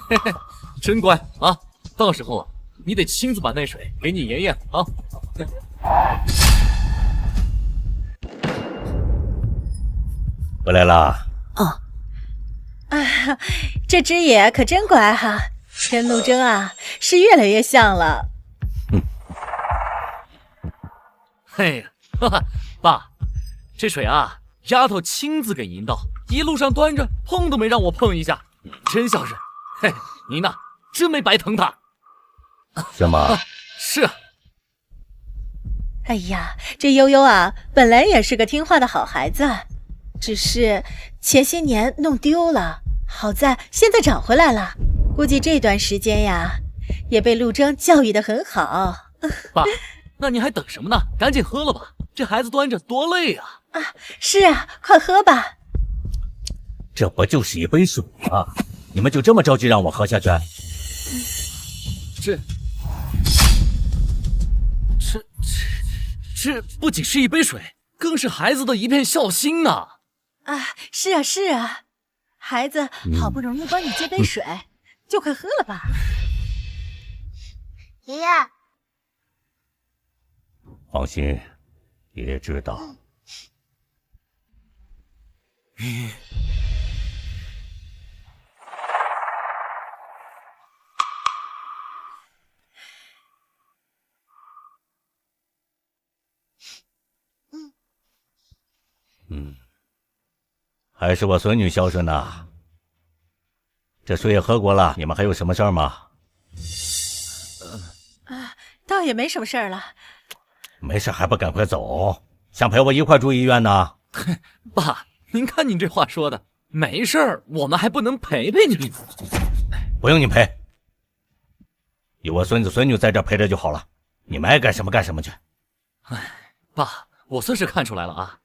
嘿嘿，真乖啊！到时候你得亲自把那水给你爷爷啊。回来啦。这只野可真乖哈，跟陆征啊是越来越像了。嘿呀，哈哈，爸，这水啊，丫头亲自给您倒，一路上端着，碰都没让我碰一下，真孝顺。嘿，您呐，真没白疼他。是吗？是啊。哎呀，这悠悠啊，本来也是个听话的好孩子，只是前些年弄丢了，好在现在找回来了。估计这段时间呀，也被陆征教育得很好。爸，那你还等什么呢？赶紧喝了吧，这孩子端着多累啊！是啊，快喝吧。这不就是一杯水吗？你们就这么着急让我喝下去？这不仅是一杯水，更是孩子的一片孝心呐！是啊是啊，孩子好不容易帮你接杯水，就快喝了吧。爷爷，放心，爷爷知道还是我孙女孝顺呐。这水也喝过了，你们还有什么事儿吗？倒也没什么事儿了。没事还不赶快走？想陪我一块住医院呢？爸，您看您这话说的，没事儿，我们还不能陪陪你？不用你陪，有我孙子孙女在这陪着就好了。你们爱干什么干什么去。爸，我算是看出来了啊，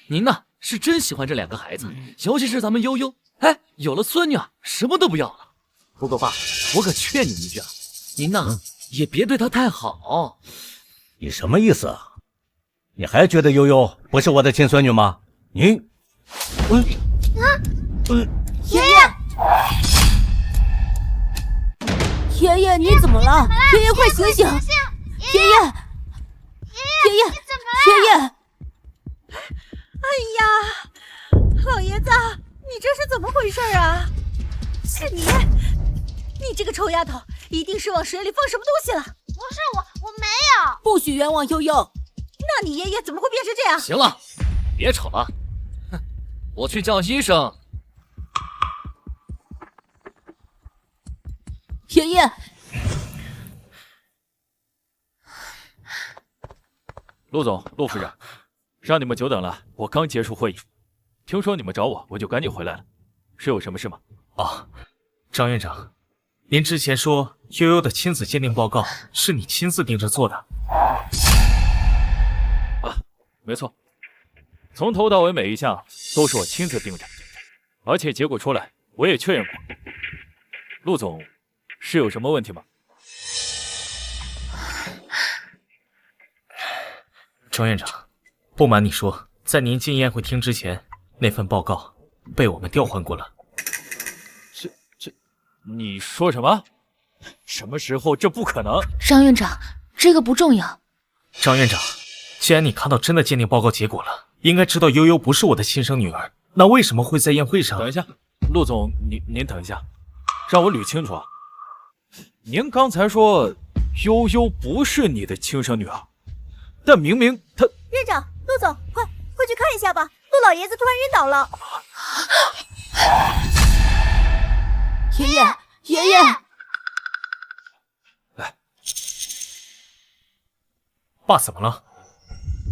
您呢是真喜欢这2个孩子，尤其是咱们悠悠。哎，有了孙女啊，什么都不要了。不过爸，我可劝你一句啊，您呢也别对她太好。你什么意思啊？你还觉得悠悠不是我的亲孙女吗？你，爷爷，爷爷你怎么了？爷爷快醒醒！爷爷，爷爷，爷爷！哎呀，老爷子，你这是怎么回事啊？是你这个臭丫头，一定是往水里放什么东西了。不是我没有。不许冤枉悠悠。那你爷爷怎么会变成这样？行了，别吵了，哼，我去叫医生。爷爷，陆总、陆夫人，让你们久等了，我刚结束会议，听说你们找我，我就赶紧回来了，是有什么事吗？张院长，您之前说悠悠的亲子鉴定报告是你亲自盯着做的。没错，从头到尾每一项都是我亲自盯着，而且结果出来我也确认过。陆总，是有什么问题吗？张院长，不瞒你说，在您进宴会厅之前，那份报告被我们调换过了。你说什么？什么时候？这不可能！张院长，这个不重要。张院长，既然你看到真的鉴定报告结果了，应该知道悠悠不是我的亲生女儿，那为什么会在宴会上？等一下，陆总，您等一下，让我捋清楚啊。您刚才说悠悠不是你的亲生女儿，但明明她……院长，陆总，快去看一下吧，陆老爷子突然晕倒了。爷爷，爷爷，爸怎么了？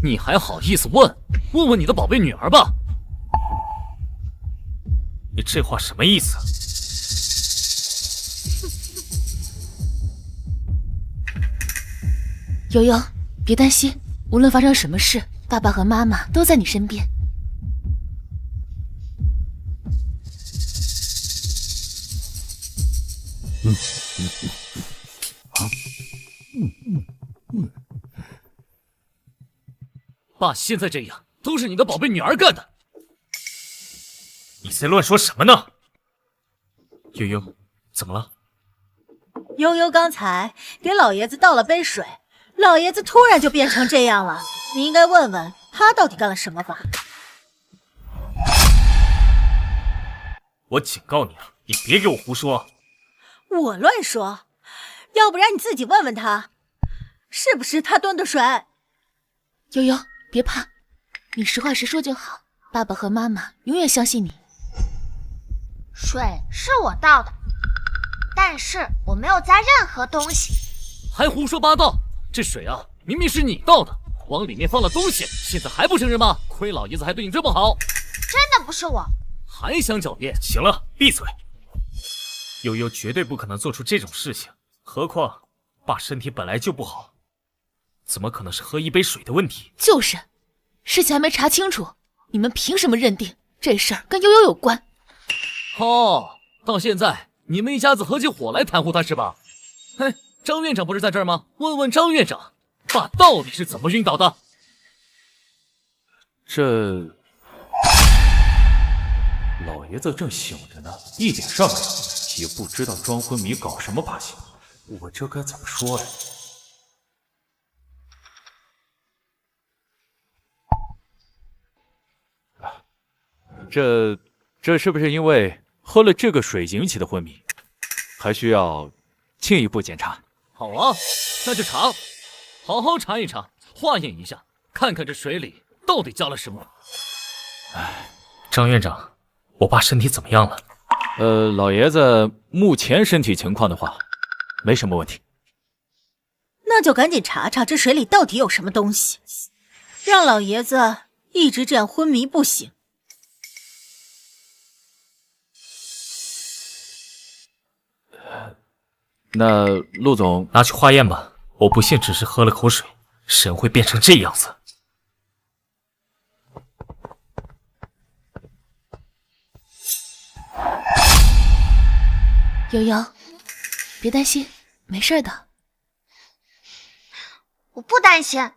你还好意思问？问问你的宝贝女儿吧。你这话什么意思？悠悠，别担心，无论发生什么事，爸爸和妈妈都在你身边。爸现在这样，都是你的宝贝女儿干的。你在乱说什么呢？悠悠，怎么了？悠悠刚才给老爷子倒了杯水，老爷子突然就变成这样了。你应该问问他到底干了什么吧。我警告你了，你别给我胡说。我乱说，要不然你自己问问他，是不是他端的水？悠悠，别怕，你实话实说就好，爸爸和妈妈永远相信你。水是我倒的，但是我没有加任何东西。还胡说八道！这水啊，明明是你倒的，往里面放了东西，现在还不承认吗？亏老爷子还对你这么好。真的不是我。还想狡辩？行了，闭嘴！悠悠绝对不可能做出这种事情，何况爸身体本来就不好，怎么可能是喝一杯水的问题？就是，事情还没查清楚，你们凭什么认定这事儿跟悠悠有关？哦，到现在你们一家子合起伙来袒护他是吧？嘿，张院长不是在这儿吗？问问张院长，爸到底是怎么晕倒的？这老爷子正醒着呢，一点事儿没有，也不知道装昏迷搞什么把戏，我这该怎么说呀？这是不是因为喝了这个水引起的昏迷？还需要进一步检查。好啊，那就查了，好好查一查，化验一下，看看这水里到底加了什么。张院长，我爸身体怎么样了？老爷子目前身体情况的话，没什么问题。那就赶紧查查这水里到底有什么东西，让老爷子一直这样昏迷不醒。那陆总拿去化验吧，我不信只是喝了口水，神会变成这样子。悠悠，别担心，没事的。我不担心。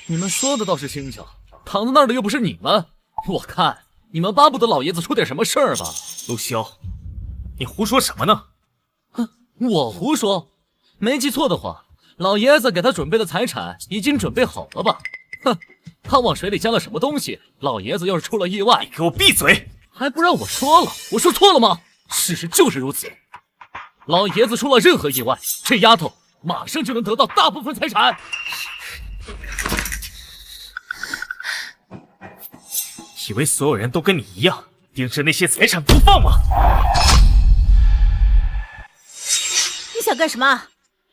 你们说的倒是轻巧，躺在那儿的又不是你们，我看你们巴不得老爷子出点什么事儿吧？陆潇，你胡说什么呢？我胡说？没记错的话，老爷子给他准备的财产已经准备好了吧？哼，他往水里加了什么东西？老爷子要是出了意外，你给我闭嘴！还不让我说了？我说错了吗？事实就是如此。老爷子出了任何意外，这丫头马上就能得到大部分财产。以为所有人都跟你一样盯着那些财产不放吗？你想干什么？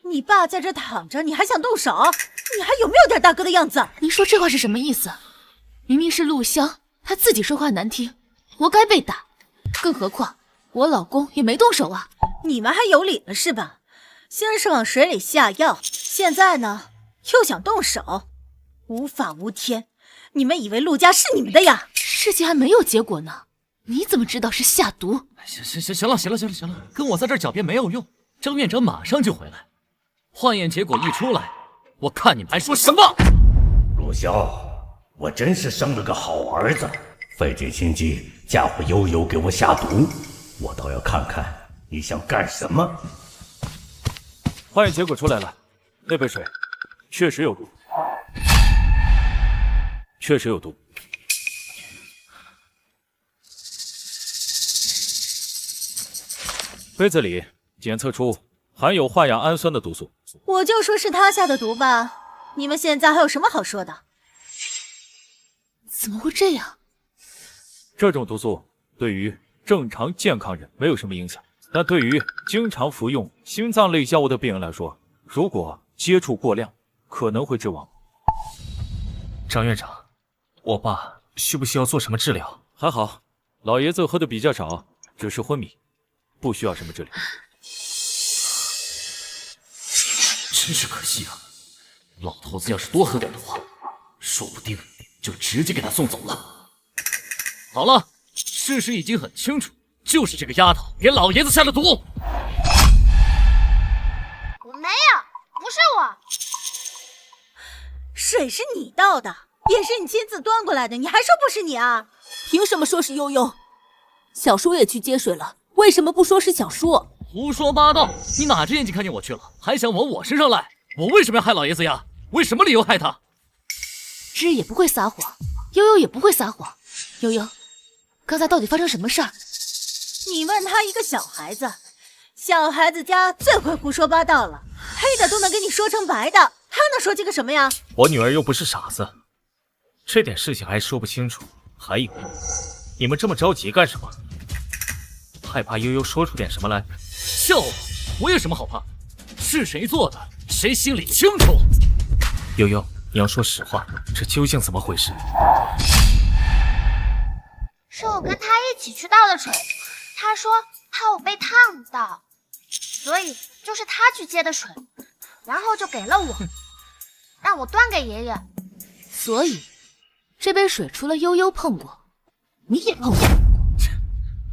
你爸在这躺着，你还想动手？你还有没有点大哥的样子？您说这话是什么意思？明明是陆湘他自己说话难听，活该被打。更何况我老公也没动手啊。你们还有理了是吧？先是往水里下药，现在呢又想动手，无法无天。你们以为陆家是你们的呀？事情还没有结果呢，你怎么知道是下毒？行了，跟我在这儿狡辩没有用。张院长马上就回来，化验结果一出来，我看你们还说什么。陆潇，我真是生了个好儿子，费尽心机嫁祸悠悠给我下毒，我倒要看看你想干什么。化验结果出来了，那杯水确实有毒，杯子里检测出含有化氧氨酸的毒素。我就说是他下的毒吧，你们现在还有什么好说的？怎么会这样？这种毒素对于正常健康人没有什么影响，但对于经常服用心脏类药物的病人来说，如果接触过量，可能会致亡。张院长，我爸需不需要做什么治疗？还好，老爷子喝的比较少，只是昏迷，不需要什么治疗。真是可惜啊！老头子要是多喝点的话，说不定就直接给他送走了。好了，事实已经很清楚，就是这个丫头给老爷子下了毒。我没有，不是我。水是你倒的，也是你亲自端过来的，你还说不是你啊？凭什么说是悠悠？小叔也去接水了，为什么不说是小叔？胡说八道！你哪只眼睛看见我去了，还想往我身上赖？我为什么要害老爷子呀？为什么理由害他？芝也不会撒谎，悠悠也不会撒谎。悠悠，刚才到底发生什么事儿？你问他一个小孩子，小孩子家最会胡说八道了，黑的都能给你说成白的，他能说这个什么呀？我女儿又不是傻子，这点事情还说不清楚。还有，你们这么着急干什么？害怕悠悠说出点什么来？笑话，我有什么好怕？是谁做的，谁心里清楚。悠悠，你要说实话，这究竟怎么回事？是我跟他一起去倒的水，他说怕我被烫到，所以就是他去接的水，然后就给了我，让我端给爷爷。所以这杯水除了悠悠碰过，你也碰过。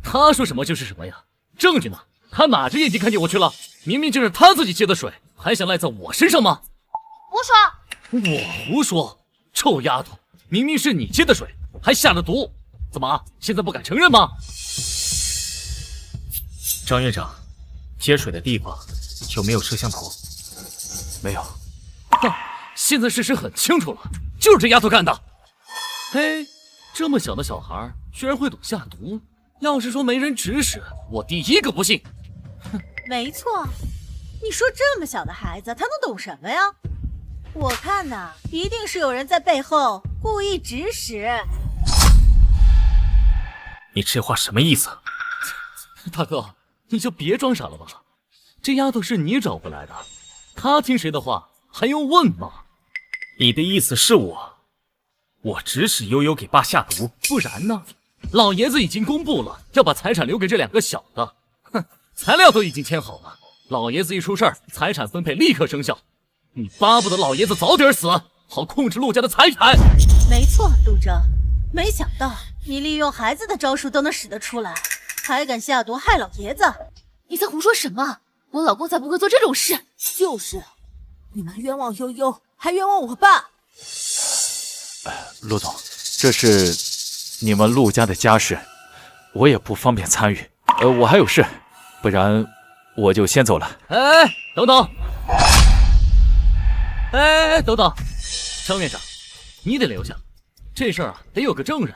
他说什么就是什么呀？证据呢？他哪只眼睛看见我去了？明明就是他自己接的水，还想赖在我身上吗？胡说！我胡说？臭丫头，明明是你接的水，还下了毒，怎么现在不敢承认吗？张院长，接水的地方有没有摄像头？没有。哼，现在事实很清楚了，就是这丫头干的。嘿，这么小的小孩居然会懂下毒，要是说没人指使，我第一个不信。没错，你说这么小的孩子，他能懂什么呀？我看呐，一定是有人在背后故意指使。你这话什么意思？大哥，你就别装傻了吧。这丫头是你找回来的，她听谁的话还用问吗？你的意思是我指使悠悠给爸下毒？不然呢？老爷子已经公布了要把财产留给这2个小的，哼，材料都已经签好了。老爷子一出事儿，财产分配立刻生效。你巴不得老爷子早点死，好控制陆家的财产。没错，陆征，没想到你利用孩子的招数都能使得出来，还敢下毒害老爷子！你在胡说什么？我老公才不会做这种事。就是，你们冤枉悠悠，还冤枉我爸。陆总，这是你们陆家的家事，我也不方便参与。我还有事，不然我就先走了。哎，等等！等等，张院长，你得留下，这事儿啊得有个证人，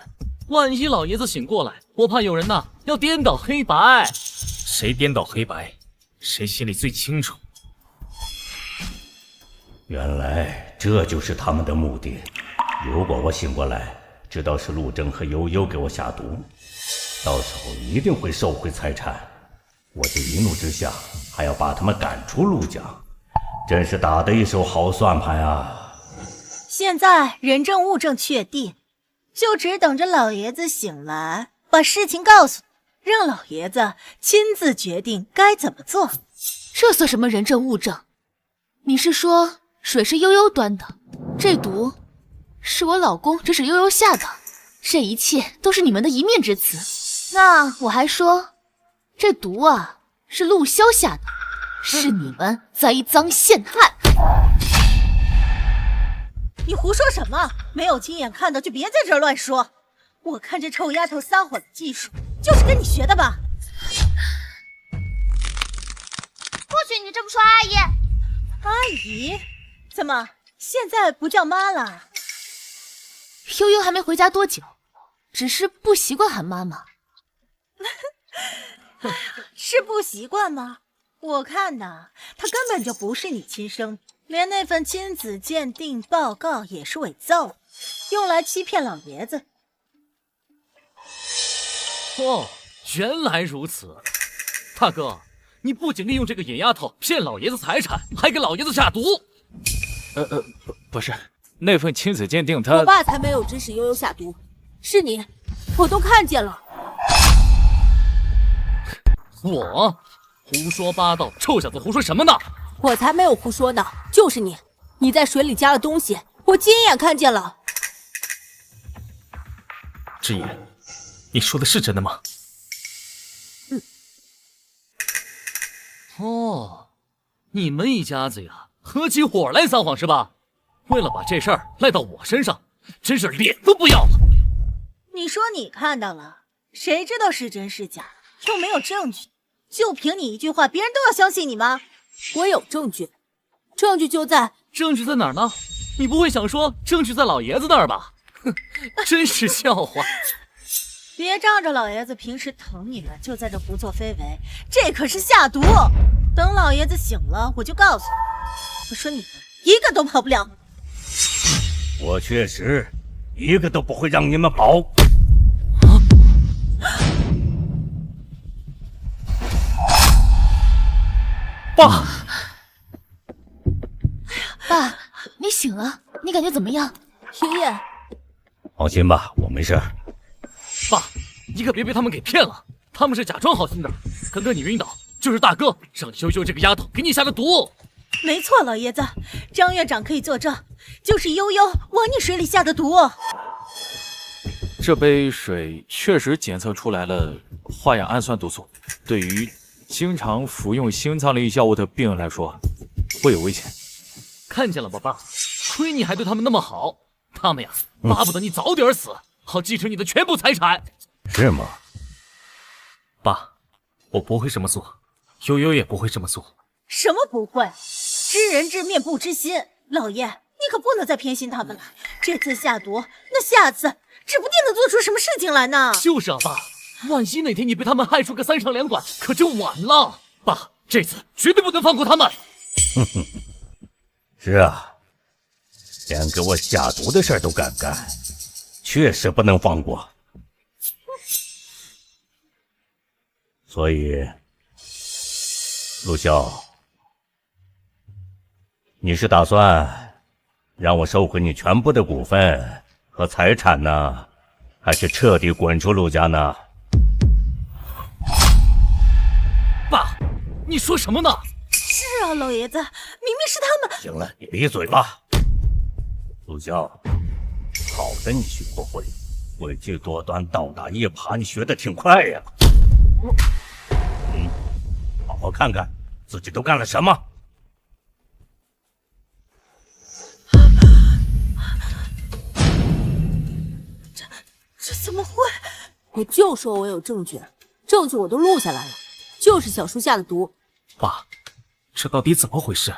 万一老爷子醒过来，我怕有人呐要颠倒黑白。谁颠倒黑白，谁心里最清楚。原来这就是他们的目的。如果我醒过来，知道是陆征和悠悠给我下毒，到时候一定会收回财产。我就一怒之下，还要把他们赶出陆家，真是打得一手好算盘啊！现在人证物证确定，就只等着老爷子醒来，把事情告诉你，让老爷子亲自决定该怎么做。这算什么人证物证？你是说水是悠悠端的，这毒是我老公指使悠悠下的，这一切都是你们的一面之词。那我还说这毒啊是陆萧下的，是你们栽赃陷害。你胡说什么？没有亲眼看到就别在这儿乱说。我看这臭丫头撒谎的技术就是跟你学的吧？不许你这么说，阿姨。阿姨？怎么现在不叫妈了？悠悠还没回家多久，只是不习惯喊妈妈。是不习惯吗？我看呐，她根本就不是你亲生的，连那份亲子鉴定报告也是伪造的，用来欺骗老爷子。哦，原来如此。大哥，你不仅利用这个野丫头骗老爷子财产，还给老爷子下毒。不是，那份亲子鉴定他……我爸才没有指使悠悠下毒，是你，我都看见了。我胡说八道，臭小子胡说什么呢？我才没有胡说呢，就是你，你在水里加了东西，我亲眼看见了。之言，你说的是真的吗？哦，你们一家子呀，合起伙来撒谎是吧？为了把这事儿赖到我身上，真是脸都不要了。你说你看到了，谁知道是真是假？又没有证据，就凭你一句话，别人都要相信你吗？我有证据，证据就在……证据在哪儿呢？你不会想说证据在老爷子那儿吧？哼，真是笑话。别仗着老爷子平时疼你们，就在这胡作非为，这可是下毒。等老爷子醒了，我就告诉你，我说你们一个都跑不了。我确实一个都不会让你们跑。爸，爸，你醒了，你感觉怎么样？爷爷，放心吧，我没事。爸，你可别被他们给骗了，他们是假装好心的。刚刚你晕倒，就是大哥让羞羞这个丫头给你下的毒。没错，老爷子，张院长可以作证，就是悠悠往你水里下的毒。这杯水确实检测出来了化氧氨酸毒素，对于经常服用心脏类药物的病人来说会有危险。看见了吧，爸，亏你还对他们那么好，他们呀巴不得你早点死，好继承你的全部财产。是吗？爸，我不会这么做，悠悠也不会这么做。什么不会？知人知面不知心，老爷，你可不能再偏心他们了。这次下毒，那下次指不定能做出什么事情来呢。就是啊，爸，万一哪天你被他们害出个3长2短，可就晚了。爸，这次绝对不能放过他们。是啊，连给我下毒的事儿都敢干，确实不能放过。所以，陆骁，你是打算让我收回你全部的股份和财产呢，还是彻底滚出陆家呢？爸，你说什么呢？是啊，老爷子，明明是他们。行了，你闭嘴吧。陆骁，好的你学不会，诡计多端、倒打一耙，你学得挺快呀。好好看看自己都干了什么。这怎么会？我就说我有证据，证据我都录下来了，就是小叔下的毒。爸，这到底怎么回事？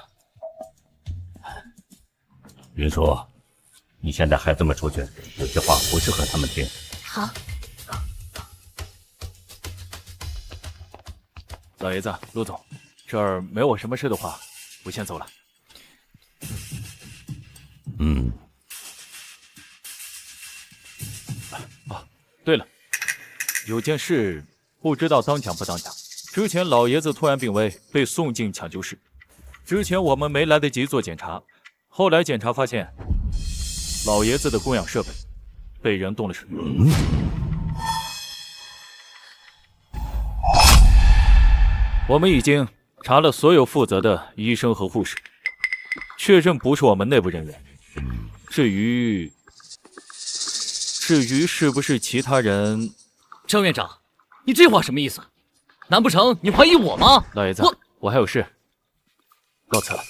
云舒，你先带孩子们出去，有些话不适合他们听。好。老爷子，陆总，这儿没我什么事的话，我先走了。对了，有件事不知道当讲不当讲。之前老爷子突然病危，被送进抢救室。之前我们没来得及做检查，后来检查发现，老爷子的供氧设备被人动了手。我们已经查了所有负责的医生和护士，确认不是我们内部人员。至于是不是其他人，张院长，你这话什么意思？难不成你怀疑我吗？老爷子，我还有事，告辞了。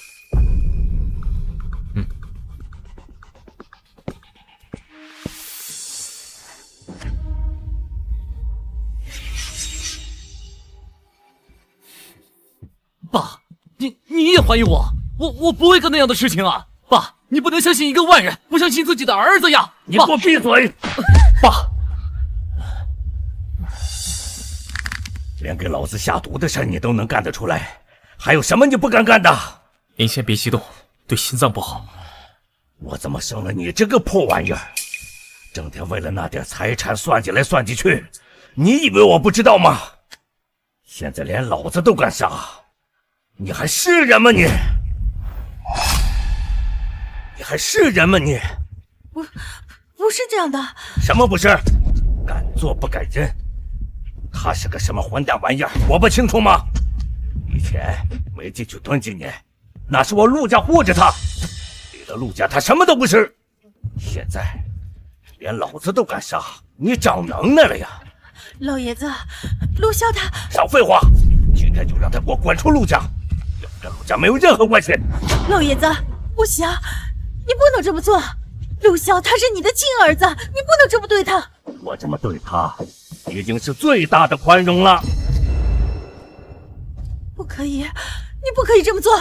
爸，你也怀疑我？我不会干那样的事情啊！爸，你不能相信1个外人，不相信自己的儿子呀！你给我闭嘴！爸，连给老子下毒的事你都能干得出来，还有什么你不敢干的？您先别激动，对心脏不好。我怎么生了你这个破玩意儿？整天为了那点财产算计来算计去，你以为我不知道吗？现在连老子都敢杀，你还是人吗你？你还是人吗你？不是这样的。什么不是？敢做不敢认。他是个什么混蛋玩意儿，我不清楚吗？以前没进去蹲几年，那是我陆家护着他，离了陆家他什么都不是。现在连老子都敢杀，你长能耐了呀？老爷子，陆骁他……少废话！今天就让他给我滚出陆家，要跟陆家没有任何关系。老爷子，不行，你不能这么做。陆骁他是你的亲儿子，你不能这么对他。我这么对他，已经是最大的宽容了。不可以，你不可以这么做。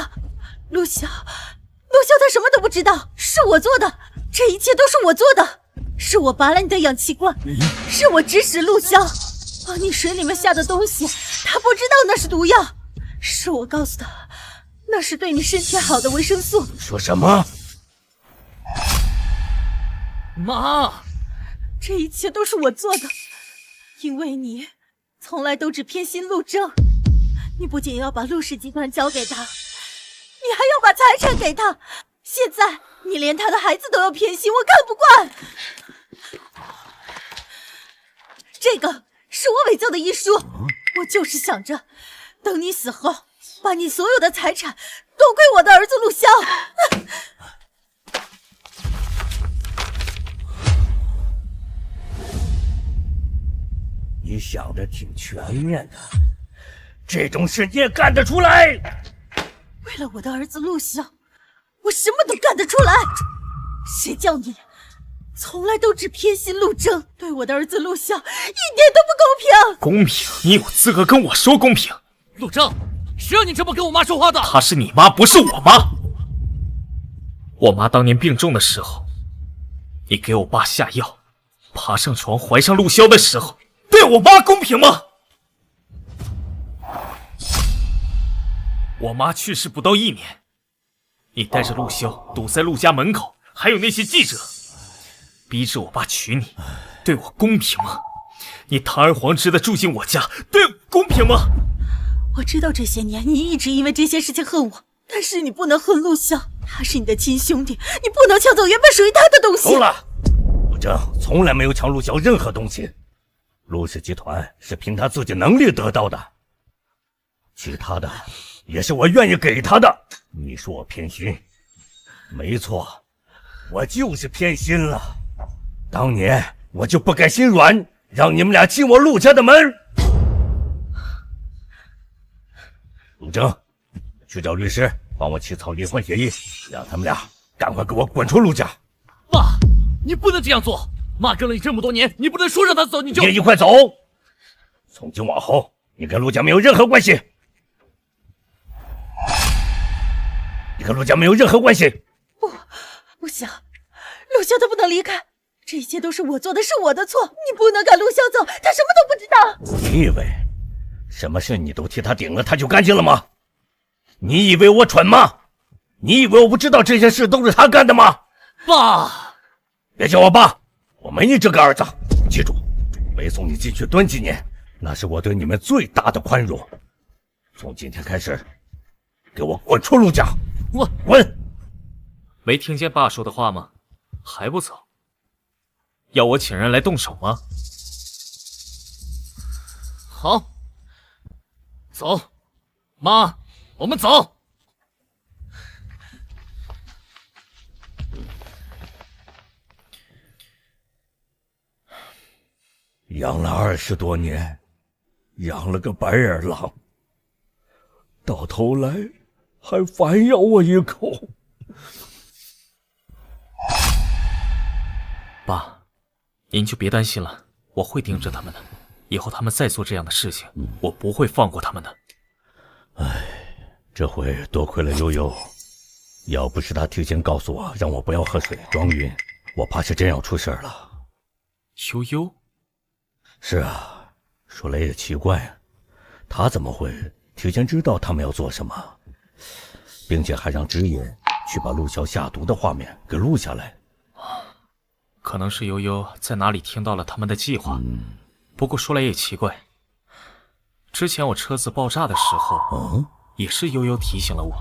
陆骁他什么都不知道，是我做的，这一切都是我做的，是我拔了你的氧气罐，是我指使陆骁往你水里面下的东西，他不知道那是毒药，是我告诉他那是对你身体好的维生素。说什么？妈，这一切都是我做的，因为你从来都只偏心陆征，你不仅要把陆氏集团交给他，你还要把财产给他，现在你连他的孩子都要偏心，我看不惯。这个是我伪造的遗书，我就是想着等你死后，把你所有的财产都归我的儿子陆骁。你想的挺全面的，这种事你也干得出来？为了我的儿子陆骁，我什么都干得出来。谁叫你从来都只偏心陆征，对我的儿子陆骁一点都不公平。公平？你有资格跟我说公平？陆征，谁让你这么跟我妈说话的？她是你妈，不是我妈。我妈当年病重的时候，你给我爸下药，爬上床怀上陆萧的时候，对我妈公平吗？我妈去世不到1年，你带着陆萧堵在陆家门口，还有那些记者，逼着我爸娶你，对我公平吗？你堂而皇之的住进我家，对我公平吗？我知道这些年你一直因为这些事情恨我，但是你不能恨陆萧，他是你的亲兄弟，你不能抢走原本属于他的东西。够了，陆征从来没有抢陆萧任何东西，陆氏集团是凭他自己能力得到的，其他的也是我愿意给他的。你说我偏心，没错，我就是偏心了。当年我就不该心软，让你们俩进我陆家的门。陆征，去找律师帮我起草离婚协议，让他们俩赶快给我滚出陆家。爸，你不能这样做，妈跟了你这么多年，你不能说让他走你就……你也快走！从今往后，你跟陆家没有任何关系。你跟陆家没有任何关系。不行，陆萧他不能离开，这一切都是我做的，是我的错，你不能赶陆萧走，他什么都不知道。你以为什么事你都替他顶了，他就干净了吗？你以为我蠢吗？你以为我不知道这些事都是他干的吗？爸，别叫我爸，我没你这个儿子。记住，没送你进去蹲几年，那是我对你们最大的宽容。从今天开始，给我滚出陆家！我滚！没听见爸说的话吗？还不走？要我请人来动手吗？好，走，妈，我们走。养了20多年，养了个白眼狼，到头来还反咬我一口。爸，您就别担心了，我会盯着他们的。以后他们再做这样的事情，我不会放过他们的。唉，这回多亏了悠悠，要不是他提前告诉我，让我不要喝水装晕，我怕是真要出事了。悠悠？是啊，说来也奇怪啊，他怎么会提前知道他们要做什么，并且还让知野去把陆萧下毒的画面给录下来？可能是悠悠在哪里听到了他们的计划。不过说来也奇怪，之前我车子爆炸的时候，也是悠悠提醒了我，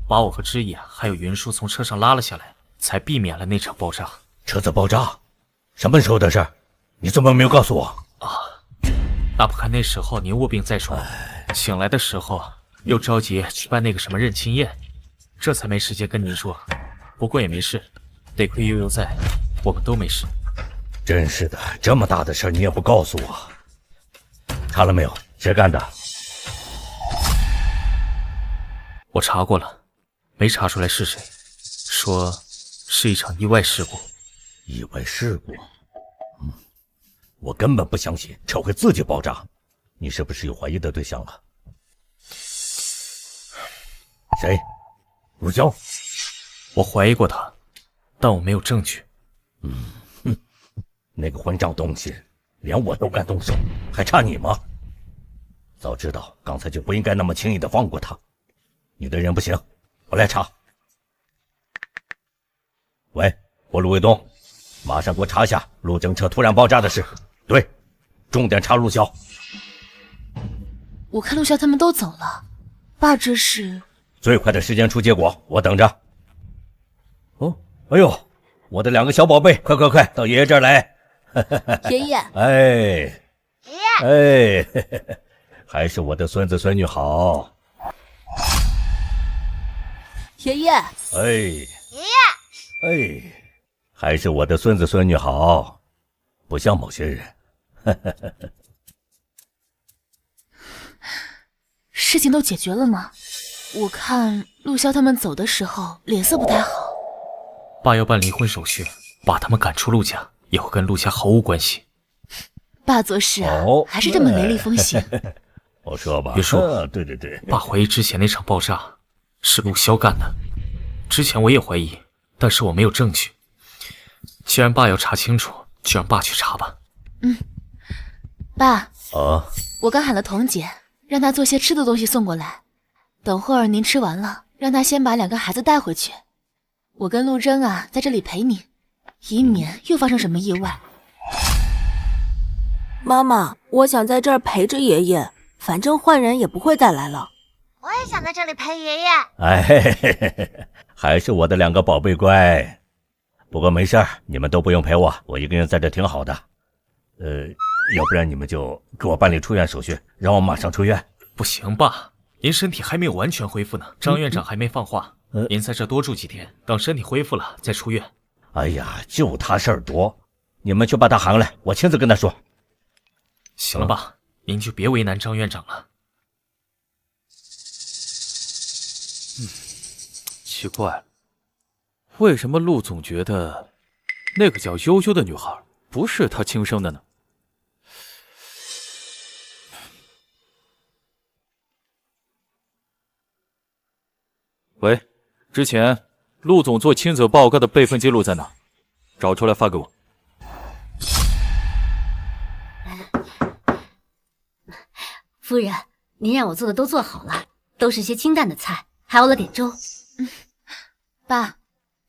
把我和知野还有云舒从车上拉了下来，才避免了那场爆炸。车子爆炸？什么时候的事？你怎么没有告诉我？那不看那时候您卧病在床，醒来的时候又着急去办那个什么认亲宴，这才没时间跟您说。不过也没事，得亏悠悠在，我们都没事。真是的，这么大的事你也不告诉我。查了没有？谁干的？我查过了，没查出来是谁，说是一场意外事故。意外事故？我根本不相信车会自己爆炸。你是不是有怀疑的对象了？谁？陆萧？我怀疑过他，但我没有证据。那个混账东西，连我都敢动手，还差你吗？早知道刚才就不应该那么轻易的放过他。你的人不行，我来查。喂，我陆卫东，马上给我查一下陆征车突然爆炸的事。对，重点查陆萧。我看陆萧他们都走了，爸这是最快的时间出结果，我等着。哦，哎呦，我的2个小宝贝，快快快，到爷爷这儿来。爷爷，哎，爷爷，哎，还是我的孙子孙女好。爷爷，哎，爷爷，哎，还是我的孙子孙女好，不像某些人。事情都解决了吗？我看陆萧他们走的时候脸色不太好。爸要办离婚手续，把他们赶出陆家，以后跟陆家毫无关系。爸做事啊，还是这么雷厉风行。我说吧，别说，对对对，爸怀疑之前那场爆炸是陆萧干的。之前我也怀疑，但是我没有证据。既然爸要查清楚，就让爸去查吧。爸，啊，我刚喊了童姐，让她做些吃的东西送过来。等会儿您吃完了，让她先把2个孩子带回去。我跟陆贞啊在这里陪你，以免又发生什么意外。妈妈，我想在这儿陪着爷爷，反正坏人也不会再来了。我也想在这里陪爷爷。哎，嘿嘿嘿嘿，还是我的2个宝贝乖。不过没事儿，你们都不用陪我，我一个人在这挺好的。要不然你们就给我办理出院手续，让我马上出院。不行，爸，您身体还没有完全恢复呢。张院长还没放话，您在这多住几天，等身体恢复了再出院。哎呀，就他事儿多，你们去把他喊来，我亲自跟他说。行了吧，您就别为难张院长了。奇怪了，为什么陆总觉得那个叫悠悠的女孩不是他亲生的呢？喂，之前陆总做亲子报告的备份记录在哪？找出来发给我。夫人，您让我做的都做好了，都是些清淡的菜，还熬了点粥。爸，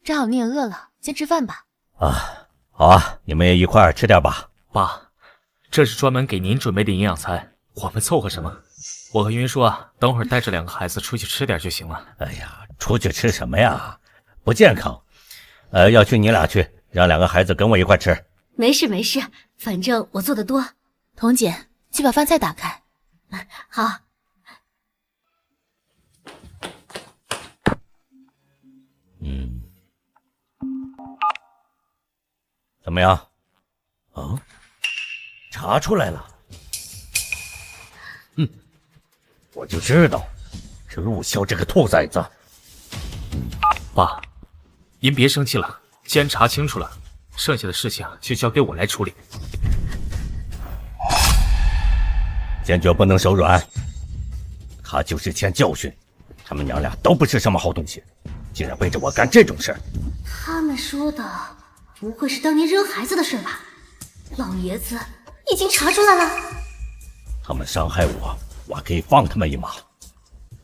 正好你也饿了，先吃饭吧。啊，好啊，你们也一块儿吃点吧。爸，这是专门给您准备的营养餐，我们凑合什么？我和云叔啊，等会儿带着2个孩子出去吃点就行了。哎呀，出去吃什么呀？不健康。要去你俩去，让2个孩子跟我一块吃。没事没事，反正我做的多。童姐，去把饭菜打开。好。怎么样？哦，查出来了。我就知道，是陆潇这个兔崽子。爸，您别生气了，既然查清楚了，剩下的事情就交给我来处理。坚决不能手软。他就是欠教训，他们娘俩都不是什么好东西，竟然背着我干这种事。他们说的不会是当年扔孩子的事吧？老爷子已经查出来了。他们伤害我，我可以放他们一马，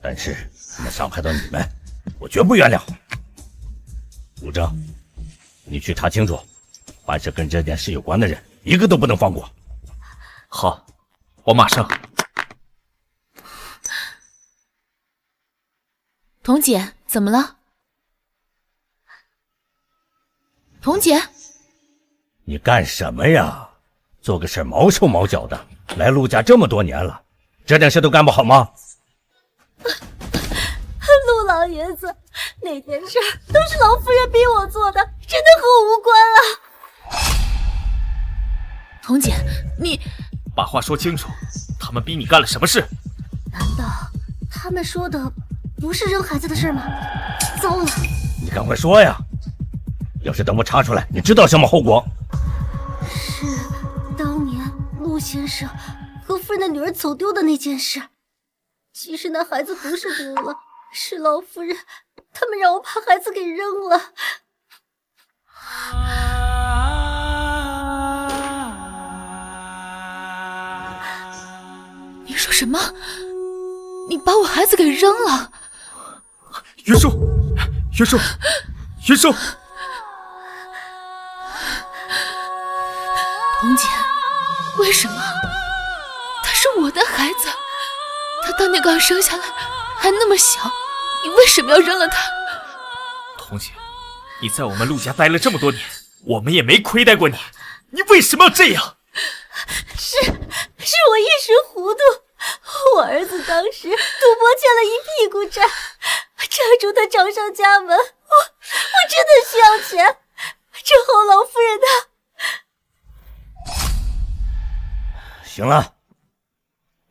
但是他们伤害到你们，我绝不原谅。吴征，你去查清楚，凡是跟这件事有关的人，一个都不能放过。好，我马上。童姐，怎么了？童姐，你干什么呀？做个事毛手毛脚的，来陆家这么多年了，这点事都干不好吗？陆老爷子，那件事都是老夫人逼我做的，真的和我无关啊！童姐，你把话说清楚，他们逼你干了什么事？难道他们说的不是扔孩子的事吗？糟了！你赶快说呀！要是等我查出来，你知道什么后果？是当年陆先生和夫人的女儿走丢的那件事。其实那孩子不是丢了，是老夫人他们让我把孩子给扔了。你说什么？你把我孩子给扔了？云舒，云舒，云舒！童姐，为什么？他是我的孩子，他当年刚生下来还那么小，你为什么要扔了他？童姐，你在我们陆家待了这么多年，我们也没亏待过你，你为什么要这样？是我一时糊涂，我儿子当时赌博欠了一屁股债，债主他找上家门，我真的需要钱，之后老夫人她。行了，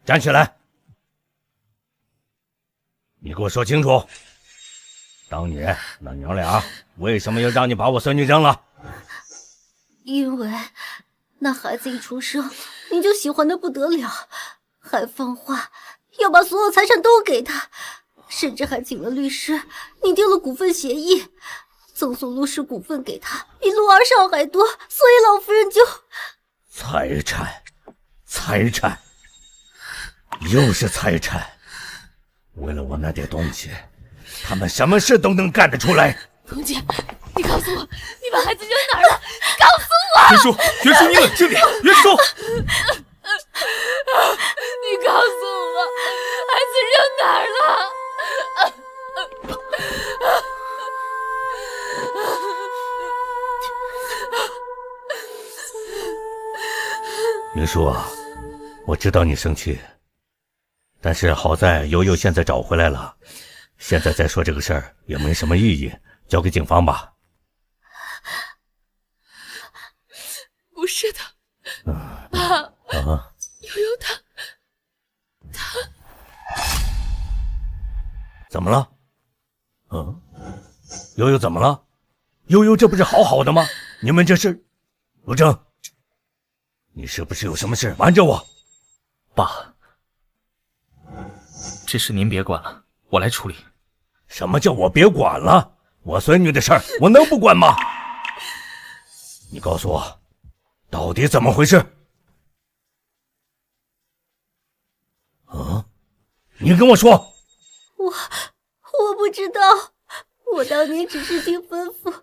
站起来！你给我说清楚，当年那娘俩为什么要让你把我孙女扔了？因为那孩子一出生，你就喜欢得不得了，还放话要把所有财产都给他，甚至还请了律师，拟定了股份协议。赠送陆氏股份给他，比陆二少还多，所以老夫人就……财产，又是财产。为了我那点东西，他们什么事都能干得出来。童姐，你告诉我，你把孩子扔哪儿了？告诉我！袁叔，你冷静点，袁叔。你告诉我，孩子扔哪儿了？云舒啊，我知道你生气，但是好在悠悠现在找回来了，现在再说这个事儿也没什么意义，交给警方吧。不是的，爸，悠悠他怎么了？悠悠怎么了？悠悠这不是好好的吗？你们这是……陆征，你是不是有什么事瞒着我？爸，这事您别管了，我来处理。什么叫我别管了？我孙女的事儿我能不管吗？你告诉我，到底怎么回事？你跟我说。我不知道，我当年只是听吩咐，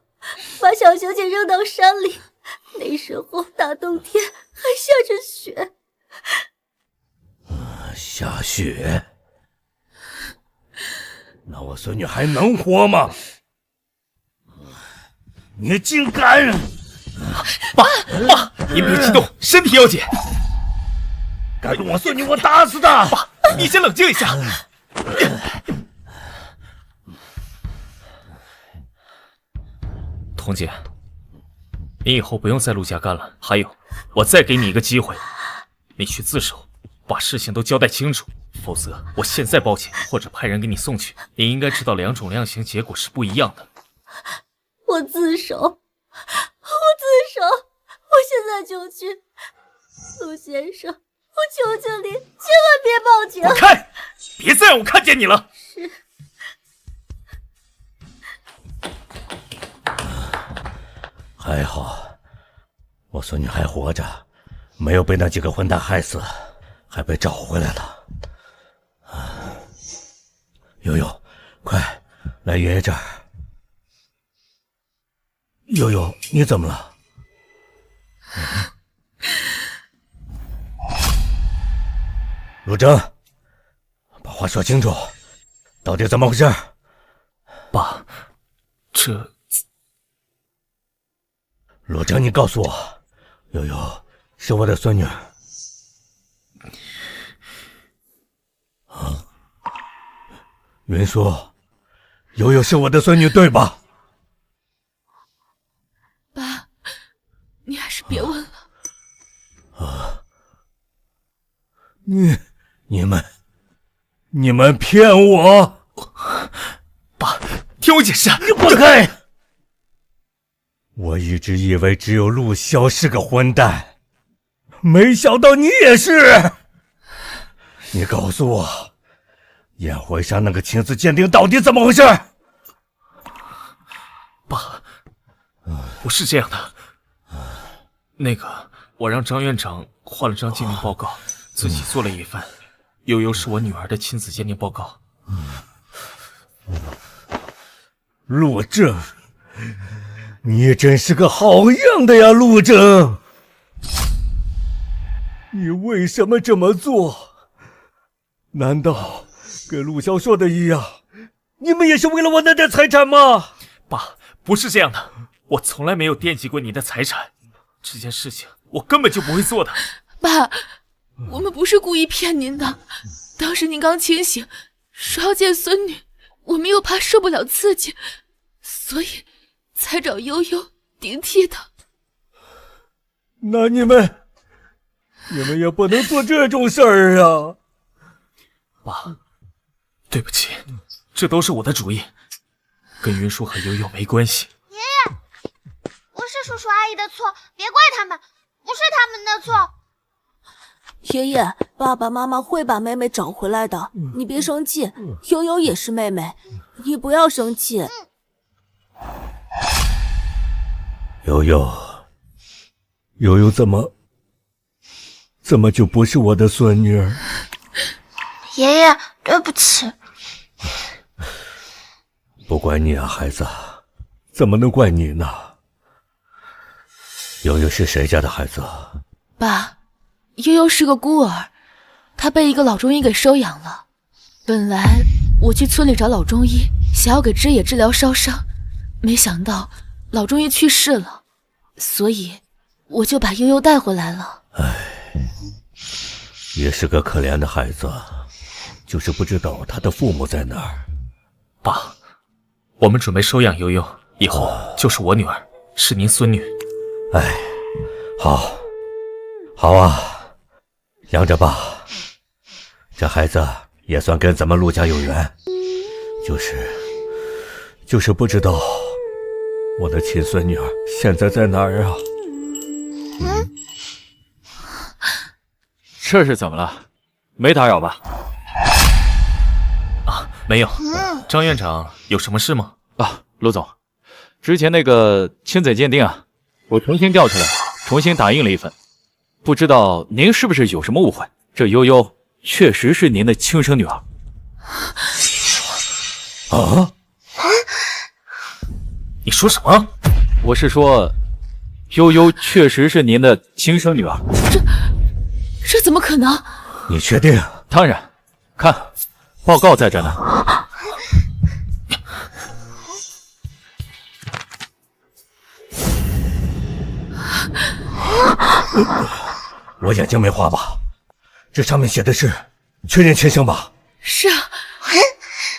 把小小姐扔到山里。那时候大冬天还下着雪。下雪？那我孙女还能活吗？你竟敢！爸，您别激动，身体要紧。敢动我孙女，我打死他！爸，你先冷静一下。童姐，你以后不用在陆家干了。还有，我再给你一个机会，你去自首，把事情都交代清楚，否则我现在报警或者派人给你送去。你应该知道两种量刑结果是不一样的。我自首，我现在就去。陆先生，我求求你，千万别报警！滚开！别再让我看见你了。是。还好，我孙女还活着，没有被那几个混蛋害死，还被找回来了。悠悠，快来爷爷这儿。悠悠，你怎么了？陆征，把话说清楚，到底怎么回事？爸，这……陆征，你告诉我，悠悠是我的孙女。云舒，悠悠是我的孙女，对吧？爸，你还是别问了。你们骗我！爸，听我解释。你滚开！我一直以为只有陆潇是个混蛋，没想到你也是。你告诉我，宴会上那个亲子鉴定到底怎么回事？爸，不是这样的。那个，我让张院长换了张鉴定报告，自己做了一份。悠悠是我女儿的亲子鉴定报告。陆征，你真是个好样的呀，陆征！你为什么这么做？难道跟陆潇说的一样，你们也是为了我那点财产吗？爸，不是这样的，我从来没有惦记过你的财产，这件事情我根本就不会做的。爸，我们不是故意骗您的，当时您刚清醒，说要见孙女，我们又怕受不了刺激，所以才找悠悠顶替他。那你们也不能做这种事儿啊！爸，对不起，这都是我的主意，跟云舒和悠悠没关系。爷爷，不是叔叔阿姨的错，别怪他们，不是他们的错。爷爷，爸爸妈妈会把妹妹找回来的，你别生气。悠悠也是妹妹，你不要生气。悠悠，悠悠怎么就不是我的孙女儿？爷爷，对不起。不怪你啊，孩子，怎么能怪你呢？悠悠是谁家的孩子？爸，悠悠是个孤儿，她被一个老中医给收养了。本来我去村里找老中医，想要给枝野治疗烧伤，没想到老中医去世了，所以我就把悠悠带回来了。也是个可怜的孩子，就是不知道他的父母在哪儿。爸，我们准备收养悠悠，以后就是我女儿，是您孙女。好啊，养着吧。这孩子也算跟咱们陆家有缘，就是不知道我的亲孙女儿现在在哪儿啊？这是怎么了？没打扰吧？啊，没有。张院长有什么事吗？啊，陆总，之前那个亲子鉴定啊，我重新调出来，重新打印了一份。不知道您是不是有什么误会？这悠悠确实是您的亲生女儿。啊？你说什么？我是说，悠悠确实是您的亲生女儿。这怎么可能？你确定？当然，看，报告在这呢。我眼睛没花吧？这上面写的是确认亲生吧？是啊，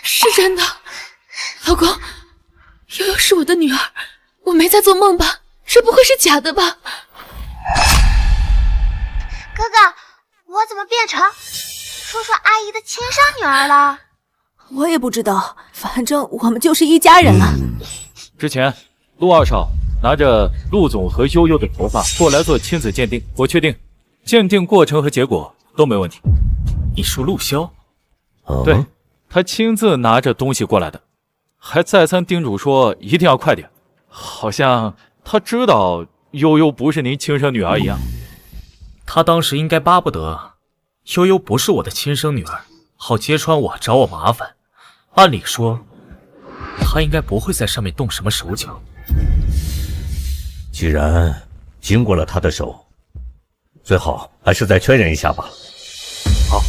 是真的。老公，悠悠是我的女儿，我没在做梦吧？这不会是假的吧？哥哥，我怎么变成叔叔阿姨的亲生女儿了？我也不知道，反正我们就是一家人了。之前陆二少拿着陆总和悠悠的头发过来做亲子鉴定，我确定鉴定过程和结果都没问题。你说陆潇？对，他亲自拿着东西过来的，还再三叮嘱说一定要快点，好像他知道悠悠不是您亲生女儿一样。他当时应该巴不得悠悠不是我的亲生女儿，好揭穿我，找我麻烦。按理说，他应该不会在上面动什么手脚。既然经过了他的手，最好还是再确认一下吧。好。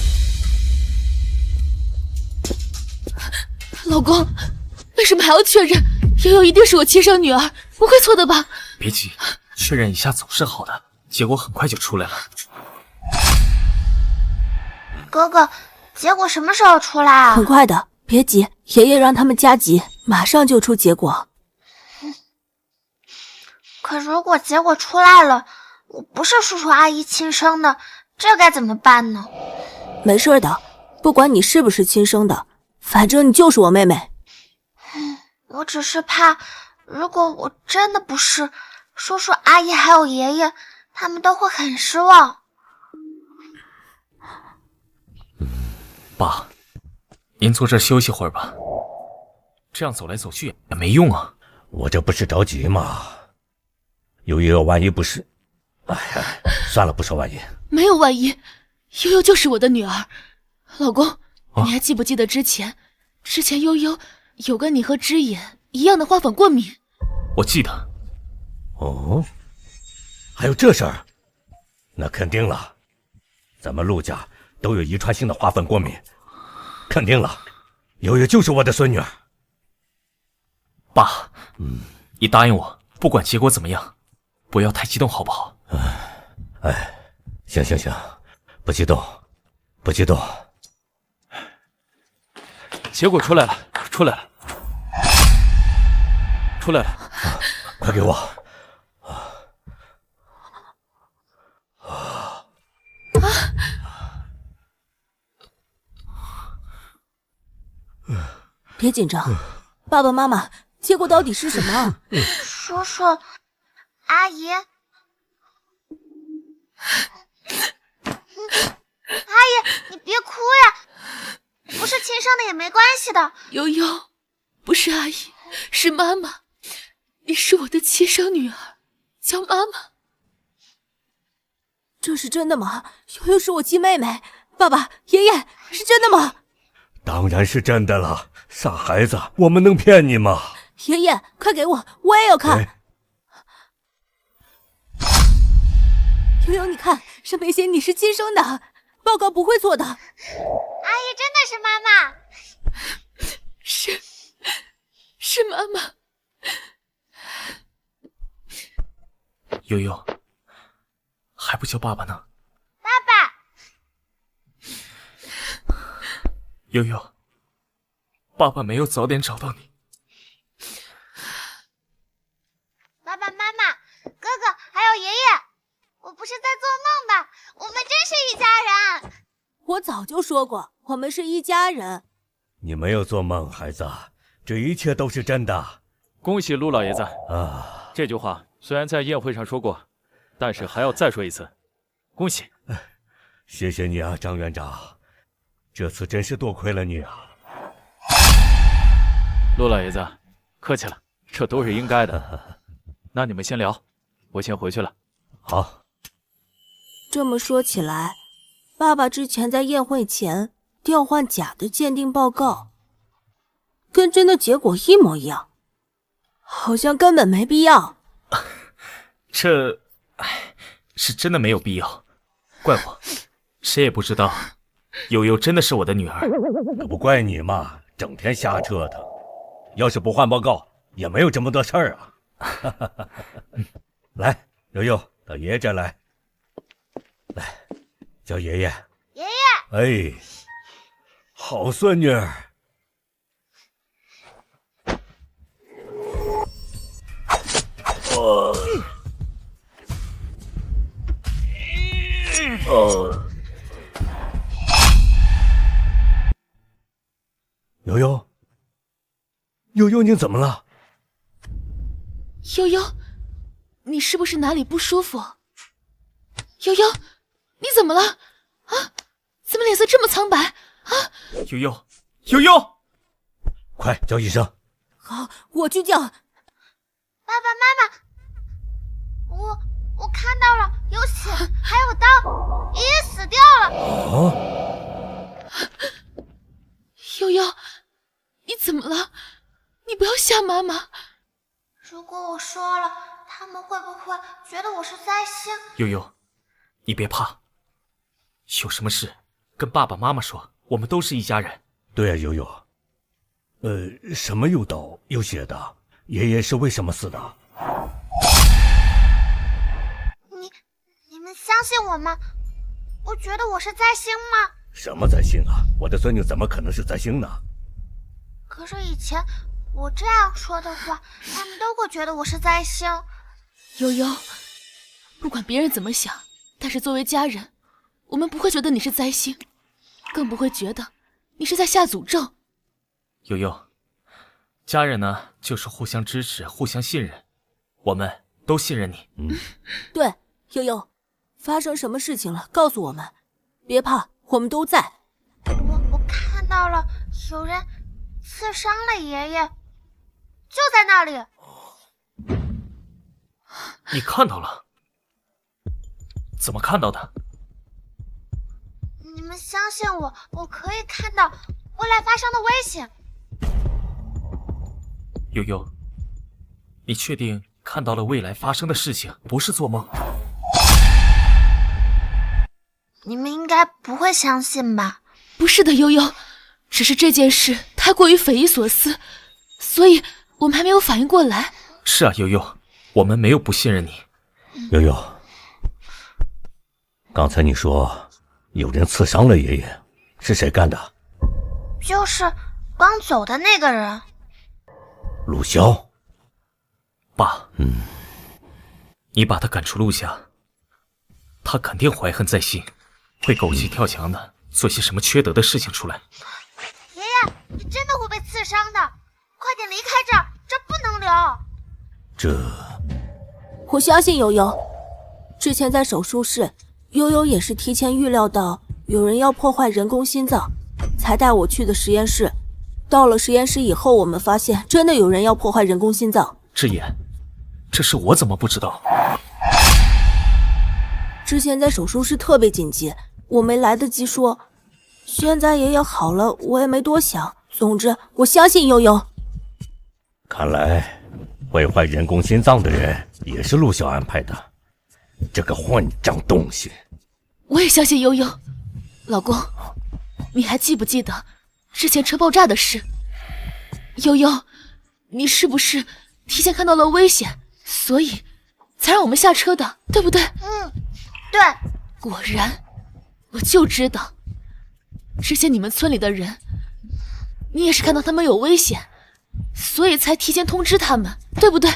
老公，为什么还要确认？悠悠一定是我亲生女儿，不会错的吧？别急，确认一下总是好的，结果很快就出来了。哥哥，结果什么时候出来啊？很快的，别急，爷爷让他们加急，马上就出结果。可如果结果出来了，我不是叔叔阿姨亲生的，这该怎么办呢？没事的，不管你是不是亲生的，反正你就是我妹妹。我只是怕，如果我真的不是，叔叔阿姨还有爷爷，他们都会很失望。爸，您坐这儿休息会儿吧，这样走来走去也没用啊。我这不是着急吗？悠悠万一不是……哎呀，算了，不说万一。没有万一，悠悠就是我的女儿。老公，你还记不记得之前悠悠有跟你和枝野一样的花粉过敏？我记得。哦，还有这事儿？那肯定了，咱们陆家都有遗传性的花粉过敏，肯定了，悠悠就是我的孙女儿。爸，你答应我，不管结果怎么样，不要太激动，好不好？哎，行，不激动，不激动。结果出来了，快给我！别紧张，爸爸妈妈，结果到底是什么？叔叔，阿姨，阿姨，你别哭呀，不是亲生的也没关系的。悠悠，不是阿姨，是妈妈，你是我的亲生女儿。叫妈妈。这是真的吗？悠悠是我亲妹妹。爸爸、爷爷，是真的吗？当然是真的了，傻孩子，我们能骗你吗？爷爷，快给我也要看。悠悠，你看，上面写你是亲生的，报告不会错的。阿姨真的是妈妈。是妈妈。悠悠，还不叫爸爸呢？爸爸。悠悠，爸爸没有早点找到你。爸爸妈妈、哥哥还有爷爷，我不是在做梦吧？我们真是一家人。我早就说过，我们是一家人。你没有做梦，孩子，这一切都是真的。恭喜陆老爷子啊！这句话虽然在宴会上说过，但是还要再说一次，恭喜！谢谢你啊，张院长，这次真是多亏了你啊。陆老爷子，客气了，这都是应该的。那你们先聊，我先回去了。好。这么说起来，爸爸之前在宴会前调换假的鉴定报告，跟真的结果一模一样，好像根本没必要。这，是真的没有必要。怪我，谁也不知道，悠悠真的是我的女儿。可不怪你嘛，整天瞎折腾。要是不换报告，也没有这么多事儿啊。来，悠悠，到爷爷这儿来。来，叫爷爷。爷爷。哎，好孙女儿。悠悠，悠悠，你怎么了？悠悠，你是不是哪里不舒服？悠悠，你怎么了？啊，怎么脸色这么苍白？啊！悠悠，悠悠，快叫医生！好，我去叫。爸爸妈妈，我看到了，有血，还有刀，爷爷死掉了。悠悠，你怎么了？你不要吓妈妈。如果我说了，他们会不会觉得我是灾星？悠悠，你别怕，有什么事跟爸爸妈妈说，我们都是一家人。对啊，悠悠。什么有刀有血的？爷爷是为什么死的？你们相信我吗？我觉得我是灾星吗？什么灾星啊？我的孙女怎么可能是灾星呢？可是以前我这样说的话，他们都会觉得我是灾星。悠悠，不管别人怎么想，但是作为家人，我们不会觉得你是灾星，更不会觉得你是在下诅咒。悠悠，家人呢，就是互相支持，互相信任，我们都信任你。对，悠悠，发生什么事情了？告诉我们，别怕，我们都在。我看到了，有人刺伤了爷爷，就在那里。你看到了？怎么看到的？你们相信我，我可以看到未来发生的危险。悠悠，你确定看到了未来发生的事情，不是做梦？你们应该不会相信吧？不是的，悠悠，只是这件事太过于匪夷所思，所以我们还没有反应过来。是啊，悠悠，我们没有不信任你。悠悠，刚才你说有人刺伤了爷爷，是谁干的？就是刚走的那个人。陆萧。爸，你把他赶出陆家，他肯定怀恨在心，会狗急跳墙的做些什么缺德的事情出来。爷爷，你真的会被刺伤的，快点离开这儿，这不能留。我相信悠悠，之前在手术室，悠悠也是提前预料到有人要破坏人工心脏，才带我去的实验室。到了实验室以后，我们发现真的有人要破坏人工心脏。智妍，这事我怎么不知道？之前在手术室特别紧急，我没来得及说。现在爷爷好了，我也没多想。总之，我相信悠悠。看来毁坏人工心脏的人也是陆小安排的，这个混账东西！我也相信悠悠。老公，你还记不记得之前车爆炸的事？悠悠，你是不是提前看到了危险，所以才让我们下车的，对不对？对。果然，我就知道，之前你们村里的人，你也是看到他们有危险，所以才提前通知他们，对不对？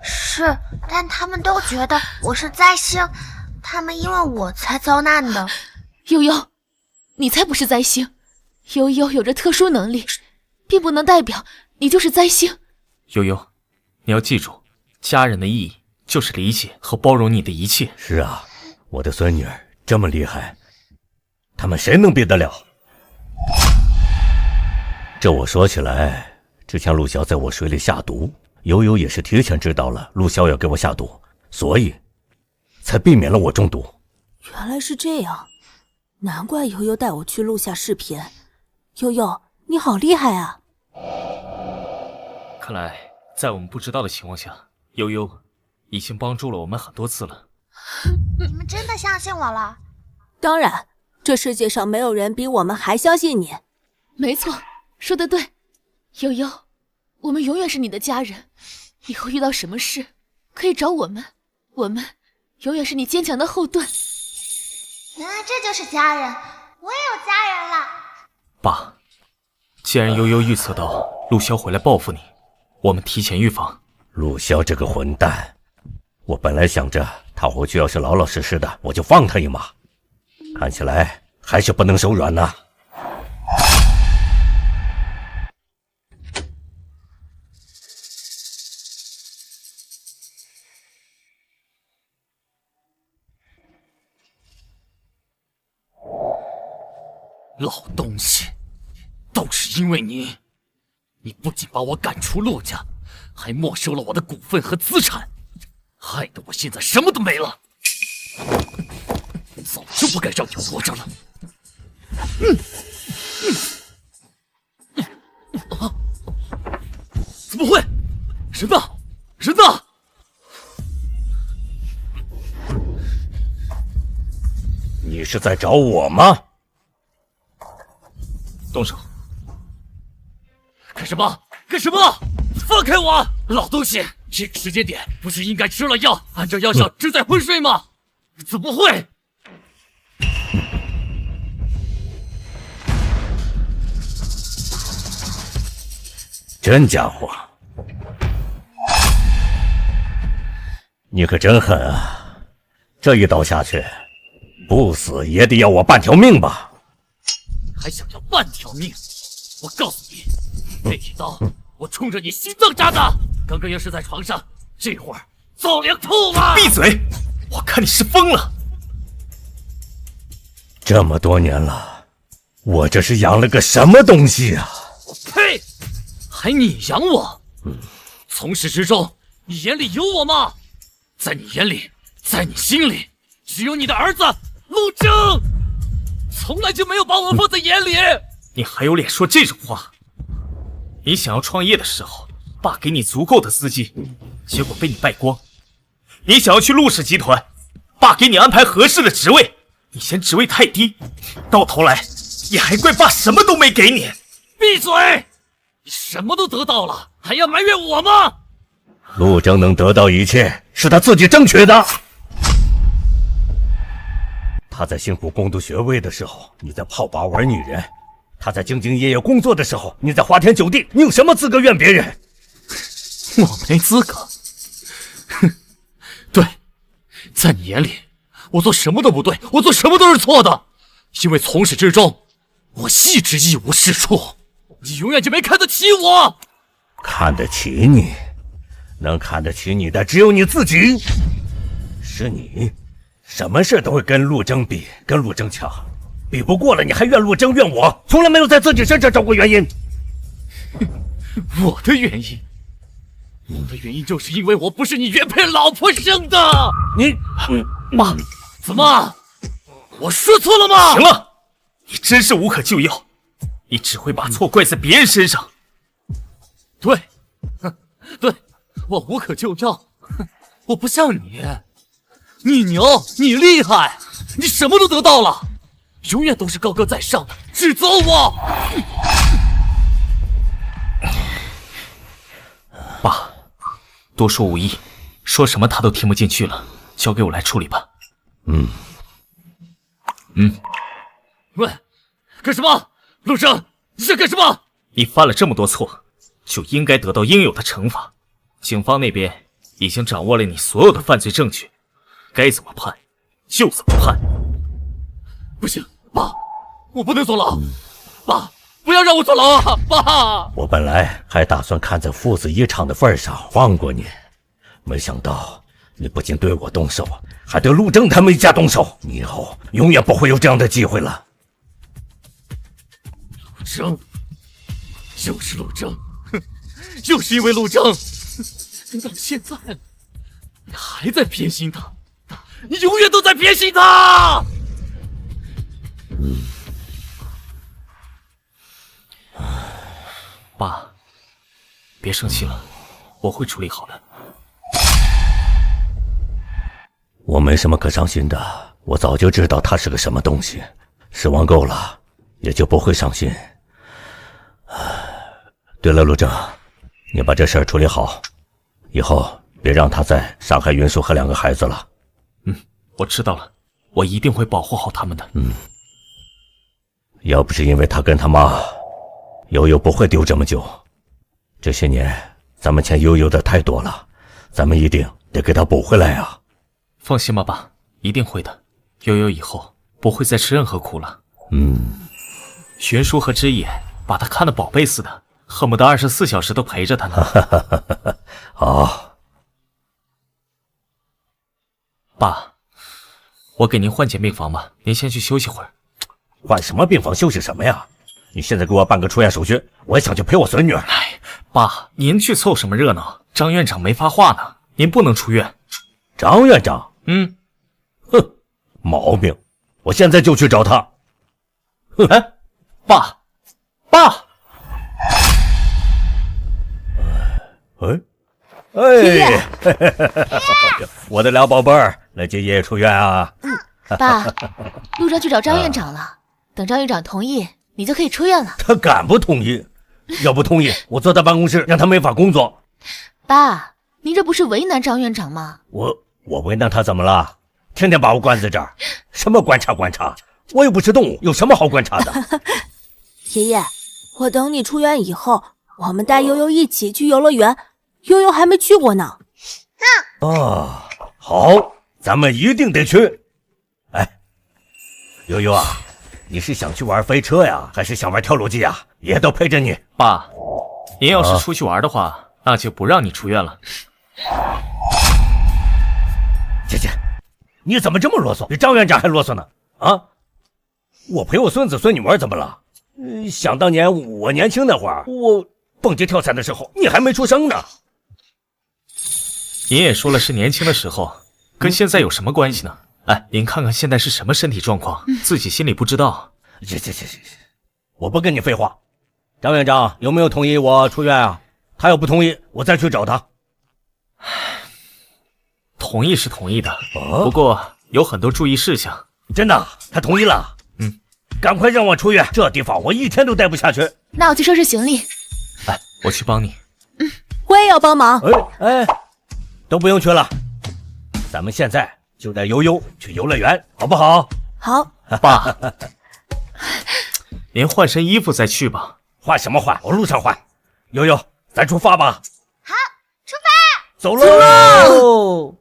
是，但他们都觉得我是灾星，他们因为我才遭难的。悠悠，你才不是灾星，悠悠有着特殊能力，并不能代表你就是灾星。悠悠，你要记住，家人的意义就是理解和包容你的一切。是啊，我的孙女儿这么厉害，他们谁能比得了？这我说起来，之前陆骁在我水里下毒，悠悠也是提前知道了陆骁要给我下毒，所以才避免了我中毒。原来是这样，难怪悠悠带我去录下视频。悠悠，你好厉害啊！看来在我们不知道的情况下，悠悠已经帮助了我们很多次了。你们真的相信我了？当然，这世界上没有人比我们还相信你。没错，说得对。悠悠，我们永远是你的家人，以后遇到什么事可以找我们，我们永远是你坚强的后盾。原来这就是家人，我也有家人了。爸，既然悠悠预测到陆骁回来报复你，我们提前预防。陆骁这个混蛋，我本来想着他回去要是老老实实的，我就放他一马，看起来还是不能手软呐。老东西，都是因为你！你不仅把我赶出陆家，还没收了我的股份和资产，害得我现在什么都没了。早就不该让你活着了。怎么会？人呢？人呢？你是在找我吗？动手！干什么？干什么？放开我！老东西，这个时间点不是应该吃了药，按照药效正在昏睡吗？怎么会？真家伙，你可真狠啊！这一刀下去，不死也得要我半条命吧？还想要半条命？我告诉你，这一刀我冲着你心脏扎的。刚刚要是在床上，这会儿早凉透了。闭嘴！我看你是疯了。这么多年了，我这是养了个什么东西啊？呸！还你养我？从始至终，你眼里有我吗？在你眼里，在你心里，只有你的儿子陆征，从来就没有把我放在眼里。你还有脸说这种话？你想要创业的时候，爸给你足够的资金，结果被你败光。你想要去陆氏集团，爸给你安排合适的职位，你嫌职位太低，到头来你还怪爸什么都没给你。闭嘴！你什么都得到了，还要埋怨我吗？陆征能得到一切，是他自己争取的。他在辛苦攻读学位的时候，你在泡吧玩女人；他在兢兢业业工作的时候，你在花天酒地。你有什么资格怨别人？我没资格。哼，对，在你眼里，我做什么都不对，我做什么都是错的，因为从始至终，我一直一无是处。你永远就没看得起我。看得起你，能看得起你的只有你自己。是你，什么事都会跟陆征比，跟陆征抢，比不过了你还怨陆征怨我，从来没有在自己身上找过原因。我的原因？我的原因就是因为我不是你原配老婆生的。妈，怎么？我说错了吗？行了，你真是无可救药，你只会把错怪在别人身上。对，对，我无可救药。我不像你，你牛，你厉害，你什么都得到了，永远都是高高在上的指责我。爸，多说无益，说什么他都听不进去了，交给我来处理吧。喂，干什么？陆生，你在干什么？你犯了这么多错，就应该得到应有的惩罚。警方那边已经掌握了你所有的犯罪证据，该怎么判就怎么判。不行，爸，我不能坐牢。爸，不要让我坐牢啊！爸，我本来还打算看在父子一场的份上放过你，没想到你不仅对我动手，还对陆正他们一家动手。你以后永远不会有这样的机会了。陆正，又是陆正，又是因为陆正，到现在了，你还在偏心他，你永远都在偏心他。爸，别生气了，我会处理好的。我没什么可伤心的，我早就知道他是个什么东西，失望够了，也就不会伤心。对了，陆正，你把这事儿处理好，以后别让他再伤害云舒和2个孩子了。我知道了，我一定会保护好他们的。要不是因为他跟他妈，悠悠不会丢这么久。这些年咱们欠悠悠的太多了，咱们一定得给他补回来啊。放心吧，爸，一定会的。悠悠以后不会再吃任何苦了。云舒和知野把他看得宝贝似的，恨不得24小时都陪着他呢。好，爸，我给您换间病房吧，您先去休息会儿。换什么病房休息什么呀？你现在给我办个出院手续，我也想去陪我孙女。爸，您去凑什么热闹？张院长没发话呢，您不能出院。张院长？哼，毛病！我现在就去找他。哎，爸，我的2宝贝儿来接爷爷出院啊！爸，陆正去找张院长了，等张院长同意，你就可以出院了。他敢不同意？要不同意，我坐在办公室让他没法工作。爸，您这不是为难张院长吗？我为难他怎么了？天天把我关在这儿，什么观察？我又不是动物，有什么好观察的？爷爷，我等你出院以后，我们带悠悠一起去游乐园。悠悠还没去过呢。好，咱们一定得去。哎，悠悠啊，你是想去玩飞车呀，还是想玩跳楼机呀？爷都陪着你。爸，您要是出去玩的话，那就不让你出院了。姐姐，你怎么这么啰嗦？比张院长还啰嗦呢？啊，我陪我孙子孙女玩怎么了？想当年我年轻那会儿，我蹦极跳伞的时候，你还没出生呢。您也说了是年轻的时候，跟现在有什么关系呢？哎，您看看现在是什么身体状况，自己心里不知道。我不跟你废话。张院长有没有同意我出院啊？他要不同意，我再去找他。同意是同意的，不过有很多注意事项。真的？他同意了？赶快让我出院，这地方我一天都待不下去。那我去收拾行李。来，我去帮你。我也要帮忙。都不用去了，咱们现在就带悠悠去游乐园，好不好？好。爸，您换身衣服再去吧。换什么换？我路上换。悠悠，咱出发吧。好，出发。走喽！